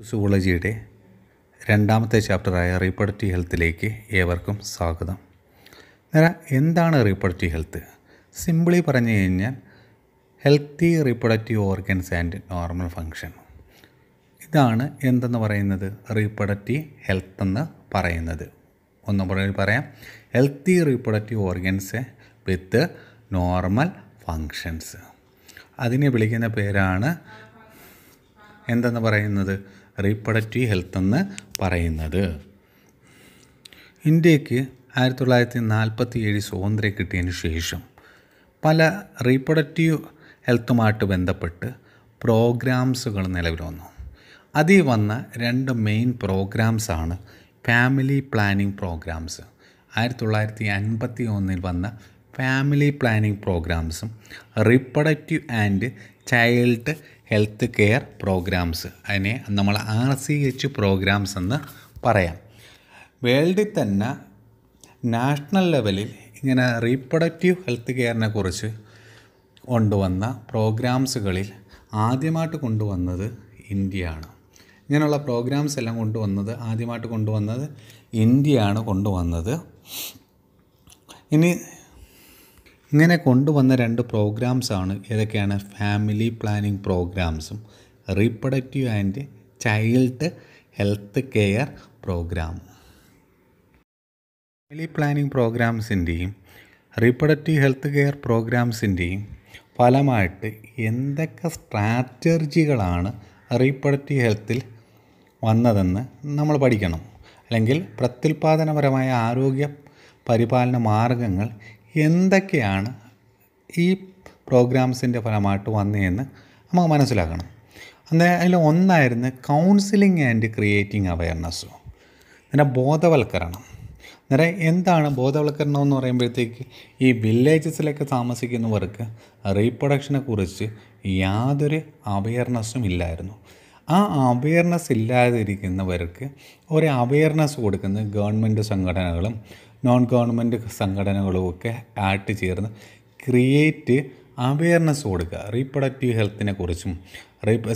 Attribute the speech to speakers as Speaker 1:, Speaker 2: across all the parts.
Speaker 1: സുവോളജിയുടെ രണ്ടാമത്തെ ചാപ്റ്ററായ റീപ്രൊഡക്റ്റീവ് ഹെൽത്തിലേക്ക് ഏവർക്കും സ്വാഗതം. എന്താണ് റീപ്രൊഡക്റ്റീവ് ഹെൽത്ത്? സിമ്പിളി പറഞ്ഞു കഴിഞ്ഞാൽ healthy reproductive organs and normal function. ഇതാണ് എന്തെന്ന് പറയുന്നത് റീപ്രൊഡക്റ്റീവ് ഹെൽത്ത് എന്ന് പറയുന്നത്. ഒന്നും പറയാം, healthy reproductive organs with normal functions. അതിനെ വിളിക്കുന്ന പേരാണ് എന്തെന്ന് പറയുന്നത് റീപ്രൊഡക്റ്റീവ് ഹെൽത്ത് എന്ന് പറയുന്നത്. ഇന്ത്യക്ക് 1947 സ്വാതന്ത്ര്യം കിട്ടിയതിന് ശേഷം പല റീപ്രൊഡക്റ്റീവ് ഹെൽത്തുമായിട്ട് ബന്ധപ്പെട്ട് പ്രോഗ്രാംസുകൾ നിലവിൽ വന്നു. അതിൽ വന്ന 2 മെയിൻ പ്രോഗ്രാംസാണ് ഫാമിലി പ്ലാനിംഗ് പ്രോഗ്രാംസ്. 1951 വന്ന ഫാമിലി പ്ലാനിംഗ് പ്രോഗ്രാംസും reproductive and child health care programs, അതിനെ നമ്മൾ RCH പ്രോഗ്രാംസ് എന്ന് പറയാം. വേൾഡിൽ തന്നെ നാഷണൽ ലെവലിൽ ഇങ്ങനെ റീപ്രൊഡക്റ്റീവ് ഹെൽത്ത് കെയറിനെ കുറിച്ച് കൊണ്ടുവന്ന പ്രോഗ്രാംസുകളിൽ ആദ്യമായിട്ട് കൊണ്ടുവന്നത് ഇന്ത്യയാണ്. ഇങ്ങനെയുള്ള പ്രോഗ്രാംസ് എല്ലാം ആദ്യമായിട്ട് കൊണ്ടുവന്നത് ഇന്ത്യയാണ് കൊണ്ടുവന്നത്. ഇങ്ങനെ കൊണ്ടുവന്ന 2 പ്രോഗ്രാംസാണ് ഏതൊക്കെയാണ്? ഫാമിലി പ്ലാനിംഗ് പ്രോഗ്രാംസും reproductive and child health care പ്രോഗ്രാമും. ഫാമിലി പ്ലാനിംഗ് പ്രോഗ്രാംസിൻ്റെയും റീപ്രൊഡക്റ്റീവ് ഹെൽത്ത് കെയർ പ്രോഗ്രാംസിൻ്റെയും ഫലമായിട്ട് എന്തൊക്കെ സ്ട്രാറ്റജികളാണ് റീപ്രൊഡക്റ്റീവ് ഹെൽത്തിൽ വന്നതെന്ന് നമ്മൾ പഠിക്കണം. അല്ലെങ്കിൽ പ്രത്യുൽപാദനപരമായ ആരോഗ്യ പരിപാലന മാർഗങ്ങൾ എന്തൊക്കെയാണ് ഈ പ്രോഗ്രാംസിൻ്റെ ഫലമായിട്ട് വന്നതെന്ന് നമുക്ക് മനസ്സിലാക്കണം. അതിൽ ഒന്നായിരുന്നു കൗൺസിലിംഗ് ആൻഡ് ക്രിയേറ്റിംഗ് അവയർനെസ്, ബോധവൽക്കരണം. എന്താണ് ബോധവൽക്കരണം എന്ന് പറയുമ്പോഴത്തേക്ക് ഈ വില്ലേജസിലൊക്കെ താമസിക്കുന്നവർക്ക് റീപ്രൊഡക്ഷനെ കുറിച്ച് യാതൊരു അവയർനെസ്സും ഇല്ലായിരുന്നു. ആ അവയർനെസ് ഇല്ലാതിരിക്കുന്നവർക്ക് ഒരു അവയർനെസ് കൊടുക്കുന്നത് ഗവൺമെൻറ് സംഘടനകളും നോൺ ഗവൺമെൻറ് സംഘടനകളും ഒക്കെ ആയിട്ട് ചേർന്ന് ക്രിയേറ്റ് അവയർനെസ് കൊടുക്കുക. റീപ്രൊഡക്റ്റീവ് ഹെൽത്തിനെ കുറിച്ചും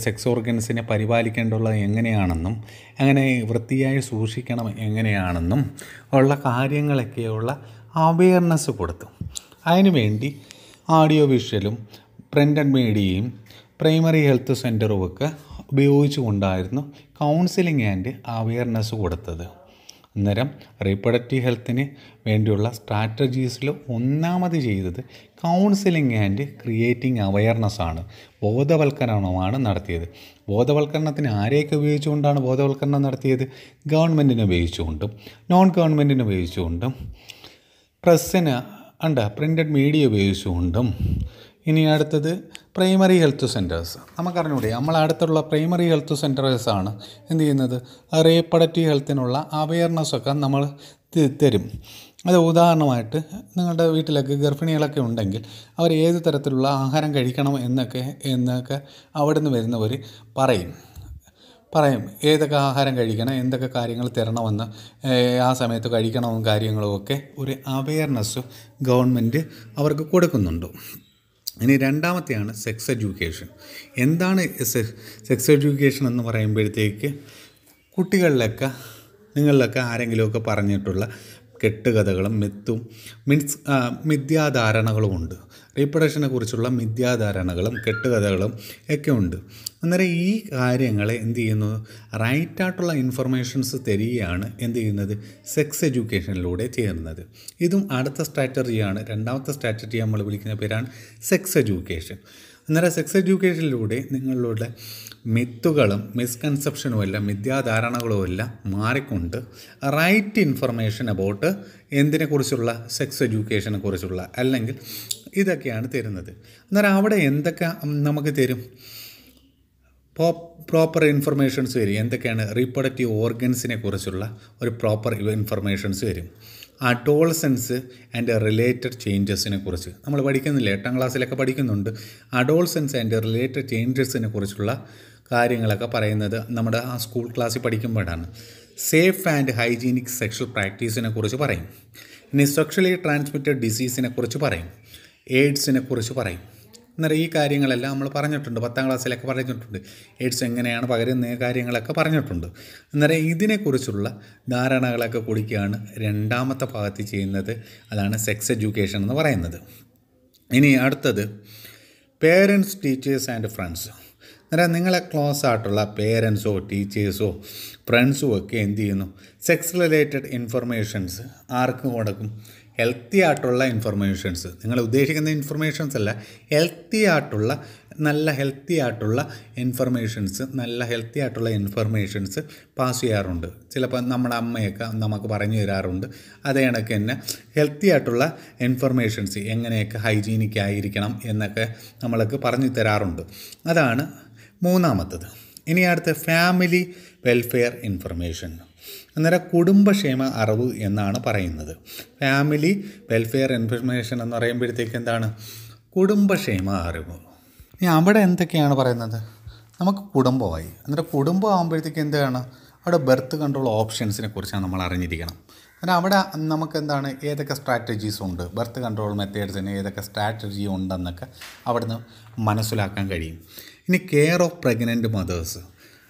Speaker 1: സെക്സ് ഓർഗൻസിനെ പരിപാലിക്കേണ്ടുള്ളത് എങ്ങനെയാണെന്നും അങ്ങനെ വൃത്തിയായി സൂക്ഷിക്കണം എങ്ങനെയാണെന്നും ഉള്ള കാര്യങ്ങളൊക്കെയുള്ള അവയർനെസ് കൊടുത്തു. അതിനുവേണ്ടി ഓഡിയോ വിഷ്വലും പ്രിൻ്റഡ് മീഡിയയും പ്രൈമറി ഹെൽത്ത് സെൻ്ററും ഒക്കെ ഉപയോഗിച്ചുകൊണ്ടായിരുന്നു കൗൺസിലിംഗ് ആൻഡ് അവയർനെസ് കൊടുത്തത്. അന്നേരം റീപ്രൊഡക്റ്റീവ് ഹെൽത്തിന് വേണ്ടിയുള്ള സ്ട്രാറ്റജീസിൽ ഒന്നാമത് ചെയ്തത് കൗൺസിലിംഗ് ആൻഡ് ക്രിയേറ്റിംഗ് അവയർനെസ്സാണ്, ബോധവൽക്കരണമാണ് നടത്തിയത്. ബോധവൽക്കരണത്തിന് ആരെയൊക്കെ ഉപയോഗിച്ചുകൊണ്ടാണ് ബോധവൽക്കരണം നടത്തിയത്? ഗവൺമെൻറ്റിനെ ഉപയോഗിച്ചുകൊണ്ടും നോൺ ഗവൺമെൻറ്റിനെ ഉപയോഗിച്ചുകൊണ്ടും പ്രസ്സിന് പ്രിൻ്റഡ് മീഡിയ ഉപയോഗിച്ചുകൊണ്ടും. ഇനി അടുത്തത് പ്രൈമറി ഹെൽത്ത് സെൻറ്റേഴ്സ്. നമുക്കറിഞ്ഞൂടെ നമ്മളടുത്തുള്ള പ്രൈമറി ഹെൽത്ത് സെൻറ്റേഴ്സാണ് എന്ത് ചെയ്യുന്നത്? റീപ്രൊഡക്റ്റീവ് ഹെൽത്തിനുള്ള അവയർനെസ്സൊക്കെ നമ്മൾ തരും. അത് ഉദാഹരണമായിട്ട് നിങ്ങളുടെ വീട്ടിലൊക്കെ ഗർഭിണികളൊക്കെ ഉണ്ടെങ്കിൽ അവർ ഏത് തരത്തിലുള്ള ആഹാരം കഴിക്കണം എന്നൊക്കെ അവിടെ നിന്ന് വരുന്നവർ പറയും ഏതൊക്കെ ആഹാരം കഴിക്കണം, എന്തൊക്കെ കാര്യങ്ങൾ തരണമെന്ന്, ആ സമയത്ത് കഴിക്കണമെന്നും കാര്യങ്ങളുമൊക്കെ ഒരു അവയർനെസ് ഗവൺമെൻറ് അവർക്ക് കൊടുക്കുന്നുണ്ട്. ഇനി രണ്ടാമത്തെയാണ് സെക്സ് എഡ്യൂക്കേഷൻ. എന്താണ് സെക്സ് എഡ്യൂക്കേഷൻ എന്ന് പറയുമ്പോഴത്തേക്ക് നിങ്ങളിലൊക്കെ ആരെങ്കിലുമൊക്കെ പറഞ്ഞിട്ടുള്ള കെട്ടുകഥകളും മിഥ്യാധാരണകളും ഉണ്ട്. റീപ്രൊഡക്ഷനെ കുറിച്ചുള്ള മിഥ്യാധാരണകളും കെട്ടുകഥകളും ഒക്കെ ഉണ്ട്. അന്നേരം ഈ കാര്യങ്ങളെ എന്ത് ചെയ്യുന്നു? റൈറ്റായിട്ടുള്ള ഇൻഫർമേഷൻസ് തരികയാണ് എന്ത് ചെയ്യുന്നത്? സെക്സ് എഡ്യൂക്കേഷനിലൂടെ ചെയ്യുന്നത്. ഇതും അടുത്ത സ്ട്രാറ്റജിയാണ്. രണ്ടാമത്തെ സ്ട്രാറ്റജി നമ്മൾ വിളിക്കുന്ന പേരാണ് സെക്സ് എഡ്യൂക്കേഷൻ. അന്നേരം സെക്സ് എഡ്യൂക്കേഷനിലൂടെ നിങ്ങളുടെ മിത്തുകളും മിസ്കൺസെപ്ഷനും എല്ലാം മിഥ്യാധാരണകളും എല്ലാം മാറിക്കൊണ്ട് റൈറ്റ് ഇൻഫർമേഷൻ അബൌട്ട് എന്തിനെക്കുറിച്ചുള്ള സെക്സ് എഡ്യൂക്കേഷനെ കുറിച്ചുള്ള അല്ലെങ്കിൽ ഇതൊക്കെയാണ് തരുന്നത്. അന്നേരം അവിടെ എന്തൊക്കെ നമുക്ക് തരും? പ്രോപ്പർ ഇൻഫർമേഷൻസ് വരും. എന്തൊക്കെയാണ്? റീപ്രൊഡക്റ്റീവ് ഓർഗൻസിനെ കുറിച്ചുള്ള ഒരു പ്രോപ്പർ ഇൻഫർമേഷൻസ് വരും. അഡോൾസൻസ് ആൻഡ് റിലേറ്റഡ് ചേഞ്ചസിനെ കുറിച്ച് നമ്മൾ പഠിക്കുന്നില്ല, 8ാം ക്ലാസ്സിലൊക്കെ പഠിക്കുന്നുണ്ട്. അഡോൾസൻസ് ആൻഡ് റിലേറ്റഡ് ചേഞ്ചസിനെ കുറിച്ചുള്ള കാര്യങ്ങളൊക്കെ പറയുന്നത് നമ്മുടെ ആ സ്കൂൾ ക്ലാസ്സിൽ പഠിക്കുമ്പോഴാണ്. സേഫ് ആൻഡ് ഹൈജീനിക് സെക്ഷൽ പ്രാക്ടീസിനെ കുറിച്ച് പറയും. ഇനി സെക്ഷലി ട്രാൻസ്മിറ്റഡ് ഡിസീസിനെ കുറിച്ച് പറയും. എയ്ഡ്സിനെ കുറിച്ച് പറയും. അന്നേരം ഈ കാര്യങ്ങളെല്ലാം നമ്മൾ പറഞ്ഞിട്ടുണ്ട്, 10ാം ക്ലാസ്സിലൊക്കെ പറഞ്ഞിട്ടുണ്ട്. എയ്ഡ്സ് എങ്ങനെയാണ് പകരുന്ന കാര്യങ്ങളൊക്കെ പറഞ്ഞിട്ടുണ്ട്. അന്നേരം ഇതിനെക്കുറിച്ചുള്ള ധാരണകളൊക്കെ കൊടുക്കുകയാണ് രണ്ടാമത്തെ ഭാഗത്ത് ചെയ്യുന്നത്. അതാണ് സെക്സ് എഡ്യൂക്കേഷൻ എന്ന് പറയുന്നത്. ഇനി അടുത്തത് പേരൻസ്, ടീച്ചേഴ്സ് ആൻഡ് ഫ്രണ്ട്സ്. അന്നേരം നിങ്ങളെ ക്ലോസ് ആയിട്ടുള്ള പേരൻസോ ടീച്ചേഴ്സോ ഫ്രണ്ട്സും ഒക്കെ എന്ത് ചെയ്യുന്നു, സെക്സ് റിലേറ്റഡ് ഇൻഫർമേഷൻസ് ആർക്കും കൊടുക്കും? ഹെൽത്തി ആയിട്ടുള്ള ഇൻഫർമേഷൻസ്, നിങ്ങൾ ഉദ്ദേശിക്കുന്ന ഇൻഫർമേഷൻസ് അല്ല, നല്ല ഹെൽത്തി ആയിട്ടുള്ള ഇൻഫർമേഷൻസ് പാസ് ചെയ്യാറുണ്ട്. ചിലപ്പോൾ നമ്മുടെ അമ്മയൊക്കെ നമുക്ക് പറഞ്ഞു തരാറുണ്ട്. അതേ കണക്ക് തന്നെ ഹെൽത്തി ആയിട്ടുള്ള ഇൻഫർമേഷൻസ് എങ്ങനെയൊക്കെ ഹൈജീനിക് ആയിരിക്കണം എന്നൊക്കെ നമ്മൾക്ക് പറഞ്ഞു തരാറുണ്ട്. അതാണ് മൂന്നാമത്തത്. ഇനി അടുത്ത ഫാമിലി വെൽഫെയർ ഇൻഫർമേഷൻ. അന്നേരം കുടുംബക്ഷേമ അറിവ് എന്നാണ് പറയുന്നത്. ഫാമിലി വെൽഫെയർ ഇൻഫർമേഷൻ എന്ന് പറയുമ്പോഴത്തേക്ക് എന്താണ്? കുടുംബക്ഷേമ അറിവ്. ഇനി അവിടെ എന്തൊക്കെയാണ് പറയുന്നത്? നമുക്ക് കുടുംബമായി. അന്നേരം കുടുംബം ആകുമ്പോഴത്തേക്ക് എന്താണ്? അവിടെ ബർത്ത് കൺട്രോൾ ഓപ്ഷൻസിനെ കുറിച്ചാണ് നമ്മൾ അറിഞ്ഞിരിക്കണം. അന്നേരം അവിടെ നമുക്ക് എന്താണ്, ഏതൊക്കെ സ്ട്രാറ്റജീസ് ഉണ്ട്, ബർത്ത് കൺട്രോൾ മെത്തേഡ്സിന് ഏതൊക്കെ സ്ട്രാറ്റജി ഉണ്ടെന്നൊക്കെ അവിടുന്ന് മനസ്സിലാക്കാൻ കഴിയും. ഇനി കെയർ ഓഫ് പ്രഗ്നൻറ്റ് മദേഴ്സ്.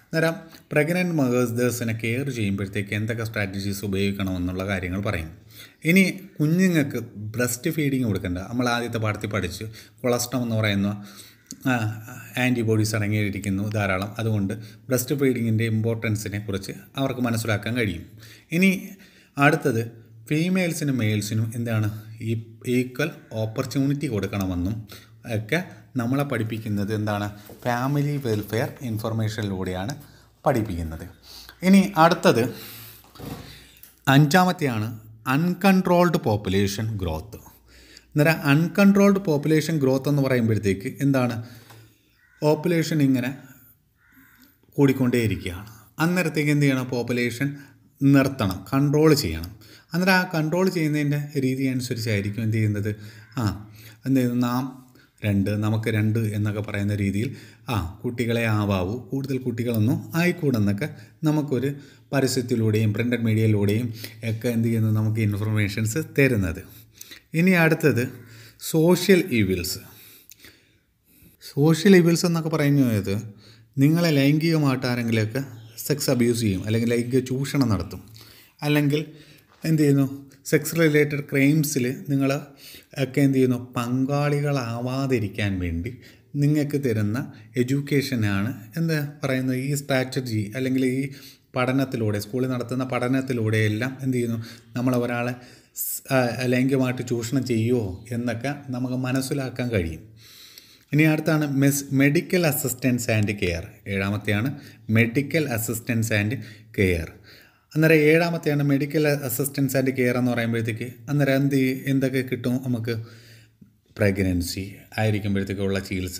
Speaker 1: അന്നേരം പ്രഗ്നൻറ്റ് മദേഴ്സിനെ കെയർ ചെയ്യുമ്പോഴത്തേക്ക് എന്തൊക്കെ സ്ട്രാറ്റജീസ് ഉപയോഗിക്കണമെന്നുള്ള കാര്യങ്ങൾ പറയും. ഇനി കുഞ്ഞുങ്ങൾക്ക് ബ്രസ്റ്റ് ഫീഡിങ് കൊടുക്കേണ്ട, നമ്മൾ ആദ്യത്തെ പാഠത്തിൽ പഠിച്ചു, കൊളസ്ട്രോൾ എന്ന് പറയുന്ന ആൻറ്റിബോഡീസ് അടങ്ങിയിരിക്കുന്നു ധാരാളം. അതുകൊണ്ട് ബ്രസ്റ്റ് ഫീഡിങ്ങിൻ്റെ ഇമ്പോർട്ടൻസിനെ കുറിച്ച് അവർക്ക് മനസ്സിലാക്കാൻ കഴിയും. ഇനി അടുത്തത് ഫീമെയിൽസിനും മെയിൽസിനും എന്താണ് ഈക്വൽ ഓപ്പർച്യൂണിറ്റി കൊടുക്കണമെന്നും ഒക്കെ നമ്മളെ പഠിപ്പിക്കുന്നത് എന്താണ്? ഫാമിലി വെൽഫെയർ ഇൻഫർമേഷനിലൂടെയാണ് പഠിപ്പിക്കുന്നത്. ഇനി അടുത്തത് അഞ്ചാമത്തെയാണ് അൺകൺട്രോൾഡ് പോപ്പുലേഷൻ ഗ്രോത്ത്. അന്നേരം അൺകൺട്രോൾഡ് പോപ്പുലേഷൻ ഗ്രോത്ത് എന്ന് പറയുമ്പോഴത്തേക്ക് എന്താണ്? പോപ്പുലേഷൻ ഇങ്ങനെ കൂടിക്കൊണ്ടേയിരിക്കുകയാണ്. അന്നേരത്തേക്ക് എന്ത് ചെയ്യണം? പോപ്പുലേഷൻ നിർത്തണം, കൺട്രോൾ ചെയ്യണം. അന്നേരം ആ കൺട്രോൾ ചെയ്യുന്നതിൻ്റെ രീതി അനുസരിച്ചായിരിക്കും എന്ത് ചെയ്യുന്നത്? എന്ത് ചെയ്യുന്നു? നമുക്ക് 2 എന്നൊക്കെ പറയുന്ന രീതിയിൽ കുട്ടികളെ ആവാവൂ, കൂടുതൽ കുട്ടികളൊന്നും ആയിക്കൂടെന്നൊക്കെ നമുക്കൊരു പരസ്യത്തിലൂടെയും പ്രിൻ്റഡ് മീഡിയയിലൂടെയും ഒക്കെ എന്ത് ചെയ്യുന്നു? നമുക്ക് ഇൻഫർമേഷൻസ് തരുന്നത്. ഇനി അടുത്തത് സോഷ്യൽ ഈവിൽസ്. സോഷ്യൽ ഈവിൽസ് എന്നൊക്കെ പറയുന്നത് നിങ്ങളെ ലൈംഗികമായിട്ട് ആരെങ്കിലുമൊക്കെ സെക്സ് അബ്യൂസ് ചെയ്യും, അല്ലെങ്കിൽ ലൈംഗിക ചൂഷണം നടത്തും, അല്ലെങ്കിൽ എന്ത് ചെയ്യുന്നു, സെക്സ് റിലേറ്റഡ് ക്രൈംസിൽ നിങ്ങൾ ഒക്കെ എന്ത് ചെയ്യുന്നു, പങ്കാളികളാവാതിരിക്കാൻ വേണ്ടി നിങ്ങൾക്ക് തരുന്ന എഡ്യൂക്കേഷനാണ് എന്താ പറയുന്നത്, ഈ സ്ട്രാറ്റജി അല്ലെങ്കിൽ ഈ പഠനത്തിലൂടെ, സ്കൂളിൽ നടത്തുന്ന പഠനത്തിലൂടെയെല്ലാം എന്ത് ചെയ്യുന്നു, നമ്മൾ ഒരാളെ ലൈംഗികമായിട്ട് ചൂഷണം ചെയ്യുമോ എന്നൊക്കെ നമുക്ക് മനസ്സിലാക്കാൻ കഴിയും. ഇനി അടുത്താണ് മെഡിക്കൽ അസിസ്റ്റൻസ് ആൻഡ് കെയർ. ഏഴാമത്തെയാണ് മെഡിക്കൽ അസിസ്റ്റൻസ് ആൻഡ് കെയർ. അന്നേരം ഏഴാമത്തെയാണ് മെഡിക്കൽ അസിസ്റ്റൻസ് ആൻഡ് കെയർ എന്ന് പറയുമ്പോഴത്തേക്ക് അന്നേരം എന്തൊക്കെ കിട്ടും നമുക്ക്? പ്രഗ്നൻസി ആയിരിക്കുമ്പോഴത്തേക്കുള്ള ചികിത്സ,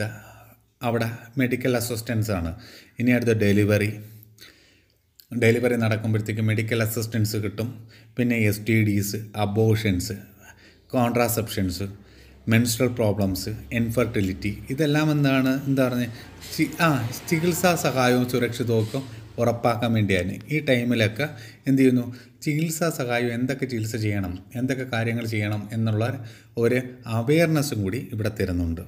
Speaker 1: അവിടെ മെഡിക്കൽ അസിസ്റ്റൻസ് ആണ്. ഇനി അടുത്ത ഡെലിവറി നടക്കുമ്പോഴത്തേക്ക് മെഡിക്കൽ അസിസ്റ്റൻസ് കിട്ടും. പിന്നെ STDs, abortions, contraceptions, menstrual problems, infertility, ഇതെല്ലാം എന്താ പറഞ്ഞത്, ചികിത്സാ സഹായവും സുരക്ഷിതത്വവും ഉറപ്പാക്കാൻ വേണ്ടിയാണ്. ഈ ടൈമിലൊക്കെ എന്ത് ചെയ്യുന്നു, ചികിത്സാ സഹായം, എന്തൊക്കെ ചികിത്സ ചെയ്യണം, എന്തൊക്കെ കാര്യങ്ങൾ ചെയ്യണം എന്നുള്ള ഒരു അവെയർനെസ്സും കൂടി ഇവിടെ തരുന്നുണ്ട്.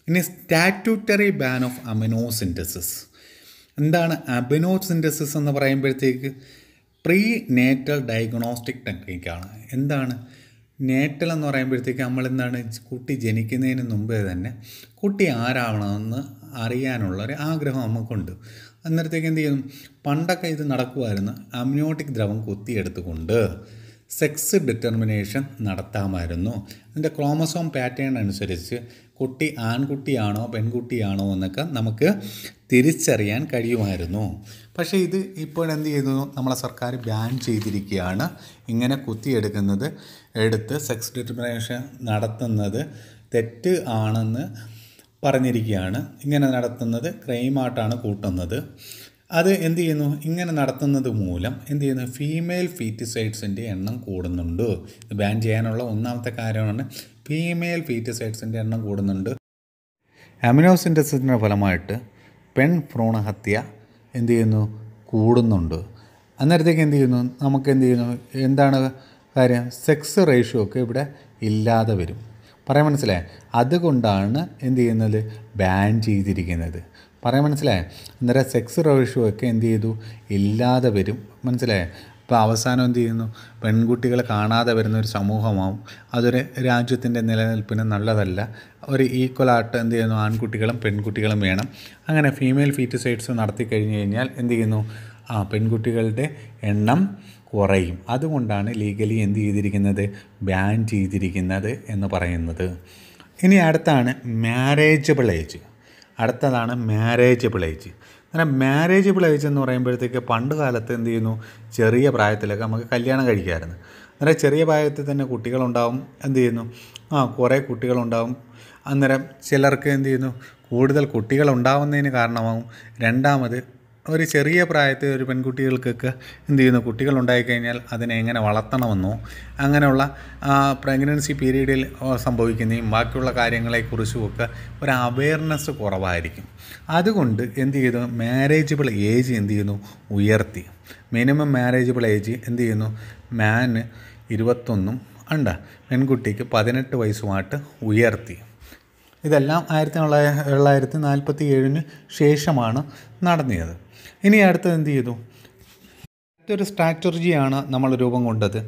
Speaker 1: ഇനി സ്റ്റാറ്റ്യൂട്ടറി ബാൻ ഓഫ് അമിനോസിന്തസിസ്. എന്താണ് അമിനോസിന്തസിസ് എന്ന് പറയുമ്പോഴത്തേക്ക്? പ്രീ നേറ്റൽ ഡയഗ്നോസ്റ്റിക് ടെക്നിക്കാണ്. എന്താണ് നേറ്റൽ എന്ന് പറയുമ്പോഴത്തേക്ക് നമ്മളെന്താണ്, കുട്ടി ജനിക്കുന്നതിന് മുമ്പേ തന്നെ കുട്ടി ആരാവണമെന്ന് അറിയാനുള്ളൊരു ആഗ്രഹം നമുക്കുണ്ട്. അന്നേരത്തേക്ക് എന്ത് ചെയ്യും, പണ്ടൊക്കെ ഇത് നടക്കുമായിരുന്നു, അമ്നിയോട്ടിക് ദ്രവം കുത്തിയെടുത്തുകൊണ്ട് സെക്സ് ഡിറ്റർമിനേഷൻ നടത്താമായിരുന്നു. അതിൻ്റെ ക്രോമസോം പാറ്റേൺ അനുസരിച്ച് കുട്ടി ആൺകുട്ടിയാണോ പെൺകുട്ടിയാണോ എന്നൊക്കെ നമുക്ക് തിരിച്ചറിയാൻ കഴിയുമായിരുന്നു. പക്ഷേ ഇത് ഇപ്പോഴെന്ത് ചെയ്തു, നമ്മളെ സർക്കാർ ബാൻ ചെയ്തിരിക്കുകയാണ്. ഇങ്ങനെ കുത്തിയെടുക്കുന്നത്, എടുത്ത് സെക്സ് ഡിറ്റർമിനേഷൻ നടത്തുന്നത് തെറ്റ് ആണെന്ന് പറഞ്ഞിരിക്കുകയാണ്. ഇങ്ങനെ നടത്തുന്നത് ക്രൈമായിട്ടാണ് കൂട്ടുന്നത്. അത് എന്ത് ചെയ്യുന്നു, ഇങ്ങനെ നടത്തുന്നത് മൂലം എന്ത് ചെയ്യുന്നു, ഫീമെയിൽ ഫീറ്റിസൈഡ്സിൻ്റെ എണ്ണം കൂടുന്നുണ്ട്. ഇത് ബാൻ ചെയ്യാനുള്ള ഒന്നാമത്തെ കാര്യമാണ്, ഫീമെയിൽ ഫീറ്റിസൈഡ്സിൻ്റെ എണ്ണം കൂടുന്നുണ്ട്. അമിനോസിന്തസിസിൻ്റെ ഫലമായിട്ട് ഭ്രൂണഹത്യ എന്ത് ചെയ്യുന്നു, കൂടുന്നുണ്ട്. അന്നേരത്തേക്ക് എന്ത് ചെയ്യുന്നു, നമുക്ക് എന്ത് ചെയ്യുന്നു, എന്താണ് കാര്യം, സെക്സ് റേഷ്യോ ഒക്കെ ഇവിടെ ഇല്ലാതെ വരും. പറയാൻ മനസ്സിലായേ? അതുകൊണ്ടാണ് എന്ത് ചെയ്യുന്നത്, ബാൻ ചെയ്തിരിക്കുന്നത്. പറയാൻ മനസ്സിലായേ? അന്നേരം സെക്സ് റേഷ്യോ ഒക്കെ എന്ത് ചെയ്തു, ഇല്ലാതെ വരും. മനസ്സിലായേ? ഇപ്പോൾ അവസാനം എന്ത് ചെയ്യുന്നു, പെൺകുട്ടികളെ കാണാതെ വരുന്ന ഒരു സമൂഹമാവും. അതൊരു രാജ്യത്തിൻ്റെ നിലനിൽപ്പിന് നല്ലതല്ല. ഒരു ഈക്വലായിട്ട് എന്ത് ചെയ്യുന്നു, ആൺകുട്ടികളും പെൺകുട്ടികളും വേണം. അങ്ങനെ ഫീമെയിൽ ഫീറ്റിസൈഡ്സ് നടത്തി കഴിഞ്ഞ് കഴിഞ്ഞാൽ എന്ത് ചെയ്യുന്നു, പെൺകുട്ടികളുടെ എണ്ണം കുറയും. അതുകൊണ്ടാണ് ലീഗലി എന്ത് ചെയ്തിരിക്കുന്നത്, ബാൻ ചെയ്തിരിക്കുന്നത് എന്ന് പറയുന്നത്. ഇനി അടുത്താണ് മാരേജബിൾ ഏജ്. അടുത്തതാണ് മാരേജബിൾ ഏജ്. അങ്ങനെ മാരേജബിൾ ഏജ് എന്ന് പറയുമ്പോഴത്തേക്ക് പണ്ട് കാലത്ത് എന്ത് ചെയ്യുന്നു, ചെറിയ പ്രായത്തിലൊക്കെ നമുക്ക് കല്യാണം കഴിക്കാമായിരുന്നു. അന്നേരം ചെറിയ പ്രായത്തിൽ തന്നെ കുട്ടികളുണ്ടാവും. എന്ത് ചെയ്യുന്നു, കുറേ കുട്ടികളുണ്ടാവും. അന്നേരം ചിലർക്ക് എന്ത് ചെയ്യുന്നു, കൂടുതൽ കുട്ടികളുണ്ടാവുന്നതിന് കാരണമാവും. രണ്ടാമത് ഒരു ചെറിയ പ്രായത്തിൽ ഒരു പെൺകുട്ടികൾക്കൊക്കെ എന്ത് ചെയ്യുന്നു, കുട്ടികളുണ്ടായിക്കഴിഞ്ഞാൽ അതിനെ എങ്ങനെ വളർത്തണമെന്നോ അങ്ങനെയുള്ള പ്രഗ്നൻസി പീരീഡിൽ സംഭവിക്കുന്നതും ബാക്കിയുള്ള കാര്യങ്ങളെക്കുറിച്ചുമൊക്കെ ഒരു അവയർനെസ് കുറവായിരിക്കും. അതുകൊണ്ട് എന്ത് ചെയ്തു, മാരേജബിൾ ഏജ് എന്ത് ചെയ്യുന്നു, ഉയർത്തി. മിനിമം മാരേജബിൾ ഏജ് എന്ത് ചെയ്യുന്നു, മാന് 21 ഉണ്ട്, പെൺകുട്ടിക്ക് 18 വയസ്സുമായിട്ട് ഉയർത്തി. ഇതെല്ലാം 1947 ശേഷമാണ് നടന്നത്. ഇനി അടുത്തത് എന്ത് ചെയ്തു, അടുത്തൊരു സ്ട്രാറ്റജിയാണ് നമ്മൾ രൂപം കൊണ്ടത്.